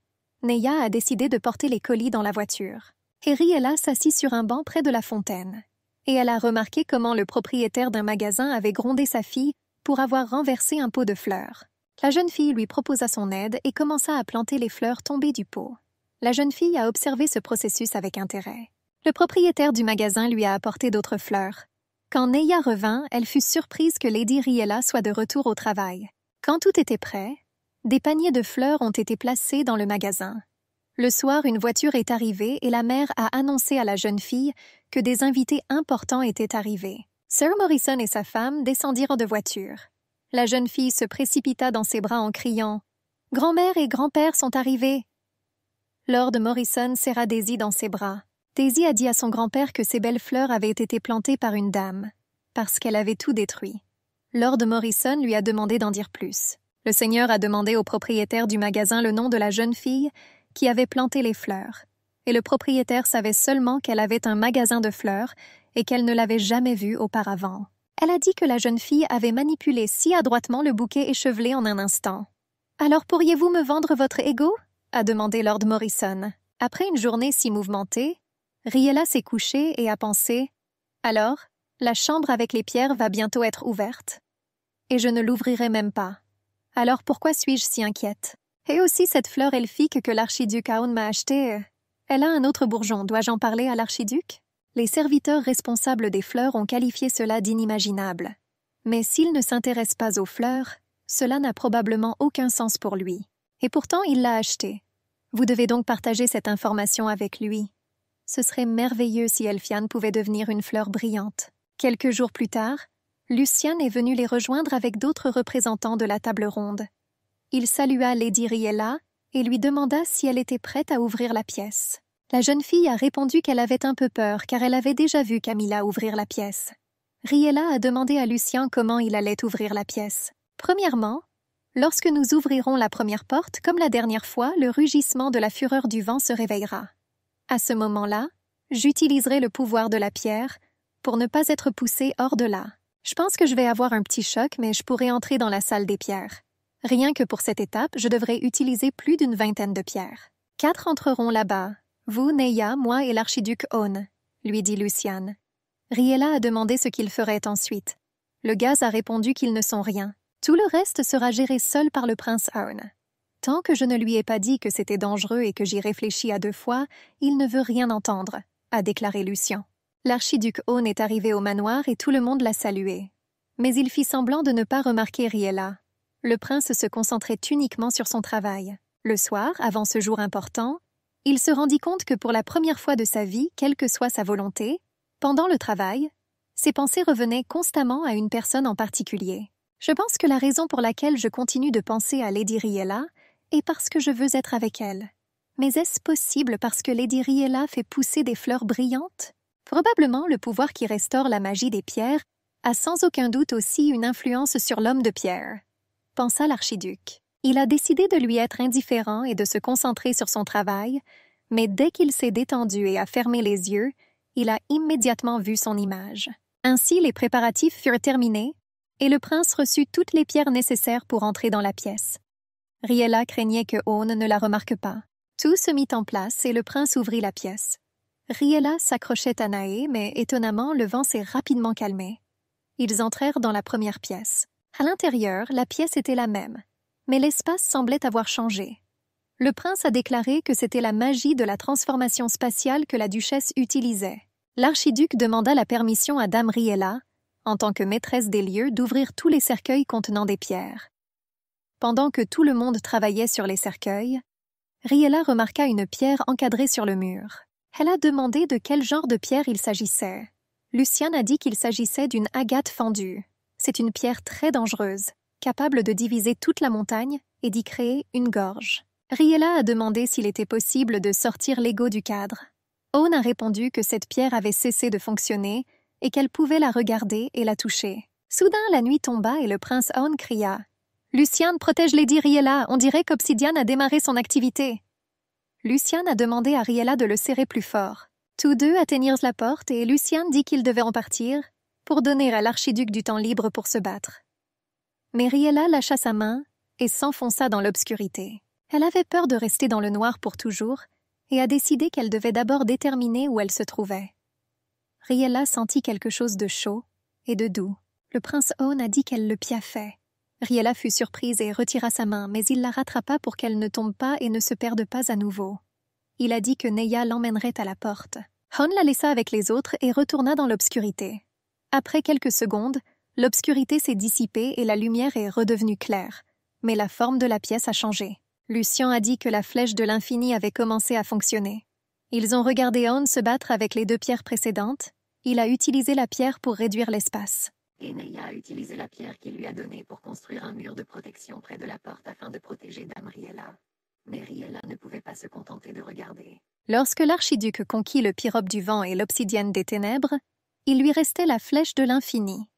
Neya a décidé de porter les colis dans la voiture. Et Riella s'assit sur un banc près de la fontaine. Et elle a remarqué comment le propriétaire d'un magasin avait grondé sa fille pour avoir renversé un pot de fleurs. La jeune fille lui proposa son aide et commença à planter les fleurs tombées du pot. La jeune fille a observé ce processus avec intérêt. Le propriétaire du magasin lui a apporté d'autres fleurs. Quand Neya revint, elle fut surprise que Lady Riella soit de retour au travail. Quand tout était prêt, des paniers de fleurs ont été placés dans le magasin. Le soir, une voiture est arrivée et la mère a annoncé à la jeune fille que des invités importants étaient arrivés. Sir Morrison et sa femme descendirent de voiture. La jeune fille se précipita dans ses bras en criant « Grand-mère et grand-père sont arrivés !» Lord Morrison serra Daisy dans ses bras. Daisy a dit à son grand-père que ces belles fleurs avaient été plantées par une dame, parce qu'elle avait tout détruit. Lord Morrison lui a demandé d'en dire plus. Le seigneur a demandé au propriétaire du magasin le nom de la jeune fille qui avait planté les fleurs, et le propriétaire savait seulement qu'elle avait un magasin de fleurs et qu'elle ne l'avait jamais vue auparavant. Elle a dit que la jeune fille avait manipulé si adroitement le bouquet échevelé en un instant. « Alors pourriez-vous me vendre votre ego ?» a demandé Lord Morrison. Après une journée si mouvementée, Riella s'est couchée et a pensé « Alors, la chambre avec les pierres va bientôt être ouverte. Et je ne l'ouvrirai même pas. Alors pourquoi suis-je si inquiète? Et aussi cette fleur elfique que l'archiduc Aoun m'a achetée, elle a un autre bourgeon, dois-je en parler à l'archiduc? » Les serviteurs responsables des fleurs ont qualifié cela d'inimaginable. Mais s'il ne s'intéresse pas aux fleurs, cela n'a probablement aucun sens pour lui. Et pourtant, il l'a achetée. Vous devez donc partager cette information avec lui. Ce serait merveilleux si Elphiane pouvait devenir une fleur brillante. Quelques jours plus tard, Lucien est venu les rejoindre avec d'autres représentants de la table ronde. Il salua Lady Riella et lui demanda si elle était prête à ouvrir la pièce. La jeune fille a répondu qu'elle avait un peu peur car elle avait déjà vu Camilla ouvrir la pièce. Riella a demandé à Lucien comment il allait ouvrir la pièce. Premièrement, lorsque nous ouvrirons la première porte, comme la dernière fois, le rugissement de la fureur du vent se réveillera. À ce moment-là, j'utiliserai le pouvoir de la pierre pour ne pas être poussée hors de là. Je pense que je vais avoir un petit choc, mais je pourrai entrer dans la salle des pierres. Rien que pour cette étape, je devrais utiliser plus d'une 20aine de pierres. 4 entreront là-bas. Vous, Neya, moi et l'archiduc Aune, lui dit Luciane. Riella a demandé ce qu'il ferait ensuite. Le gaz a répondu qu'ils ne sont rien. Tout le reste sera géré seul par le prince Aune. Tant que je ne lui ai pas dit que c'était dangereux et que j'y réfléchis à 2 fois, il ne veut rien entendre, a déclaré Lucien. L'archiduc Aune est arrivé au manoir et tout le monde l'a salué. Mais il fit semblant de ne pas remarquer Riella. Le prince se concentrait uniquement sur son travail. Le soir, avant ce jour important, il se rendit compte que pour la première fois de sa vie, quelle que soit sa volonté, pendant le travail, ses pensées revenaient constamment à une personne en particulier. Je pense que la raison pour laquelle je continue de penser à Lady Riella est parce que je veux être avec elle. Mais est-ce possible parce que Lady Riella fait pousser des fleurs brillantes? Probablement le pouvoir qui restaure la magie des pierres a sans aucun doute aussi une influence sur l'homme de pierre, pensa l'archiduc. Il a décidé de lui être indifférent et de se concentrer sur son travail, mais dès qu'il s'est détendu et a fermé les yeux, Il a immédiatement vu son image. Ainsi, les préparatifs furent terminés et le prince reçut toutes les pierres nécessaires pour entrer dans la pièce. Riella craignait que Own ne la remarque pas. Tout se mit en place et le prince ouvrit la pièce. Riella s'accrochait à Nae, mais étonnamment, le vent s'est rapidement calmé. Ils entrèrent dans la première pièce. À l'intérieur, la pièce était la même, mais l'espace semblait avoir changé. Le prince a déclaré que c'était la magie de la transformation spatiale que la duchesse utilisait. L'archiduc demanda la permission à Dame Riella, en tant que maîtresse des lieux, d'ouvrir tous les cercueils contenant des pierres. Pendant que tout le monde travaillait sur les cercueils, Riella remarqua une pierre encadrée sur le mur. Elle a demandé de quel genre de pierre il s'agissait. Lucian a dit qu'il s'agissait d'une agate fendue. C'est une pierre très dangereuse, capable de diviser toute la montagne et d'y créer une gorge. Riella a demandé s'il était possible de sortir l'ego du cadre. Own a répondu que cette pierre avait cessé de fonctionner et qu'elle pouvait la regarder et la toucher. Soudain, la nuit tomba et le prince Own cria « Lucian, protège Lady Riella, on dirait qu'Obsidian a démarré son activité. » Lucian a demandé à Riella de le serrer plus fort. Tous deux atteignirent la porte et Lucian dit qu'il devait en partir pour donner à l'archiduc du temps libre pour se battre. Mais Riella lâcha sa main et s'enfonça dans l'obscurité. Elle avait peur de rester dans le noir pour toujours et a décidé qu'elle devait d'abord déterminer où elle se trouvait. Riella sentit quelque chose de chaud et de doux. Le prince Own a dit qu'elle le piaffait. Riella fut surprise et retira sa main, mais il la rattrapa pour qu'elle ne tombe pas et ne se perde pas à nouveau. Il a dit que Neya l'emmènerait à la porte. Own la laissa avec les autres et retourna dans l'obscurité. Après quelques secondes, l'obscurité s'est dissipée et la lumière est redevenue claire, mais la forme de la pièce a changé. Lucian a dit que la flèche de l'infini avait commencé à fonctionner. Ils ont regardé Own se battre avec les deux pierres précédentes. Il a utilisé la pierre pour réduire l'espace. Et Neya a utilisé la pierre qu'il lui a donnée pour construire un mur de protection près de la porte afin de protéger Dame Riella. Mais Riella ne pouvait pas se contenter de regarder. Lorsque l'archiduc conquit le pyrope du vent et l'obsidienne des ténèbres, il lui restait la flèche de l'infini.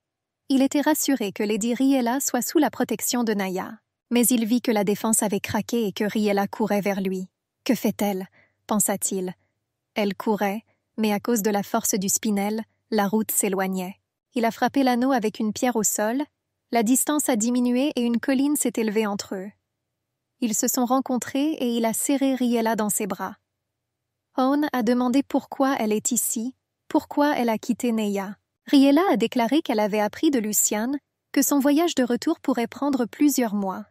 Il était rassuré que Lady Riella soit sous la protection de Naya. Mais il vit que la défense avait craqué et que Riella courait vers lui. « Que fait-elle » pensa-t-il. Elle courait, mais à cause de la force du spinel, la route s'éloignait. Il a frappé l'anneau avec une pierre au sol, la distance a diminué et une colline s'est élevée entre eux. Ils se sont rencontrés et il a serré Riella dans ses bras. Own a demandé pourquoi elle est ici, pourquoi elle a quitté Neya. Riella a déclaré qu'elle avait appris de Lucian que son voyage de retour pourrait prendre plusieurs mois.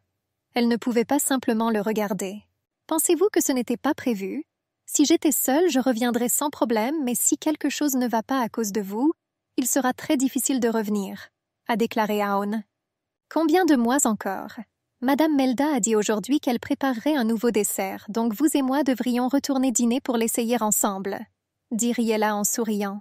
Elle ne pouvait pas simplement le regarder. « Pensez-vous que ce n'était pas prévu? Si j'étais seule, je reviendrais sans problème, mais si quelque chose ne va pas à cause de vous, il sera très difficile de revenir, » a déclaré Own. « Combien de mois encore? Madame Melda a dit aujourd'hui qu'elle préparerait un nouveau dessert, donc vous et moi devrions retourner dîner pour l'essayer ensemble, » dit Riella en souriant.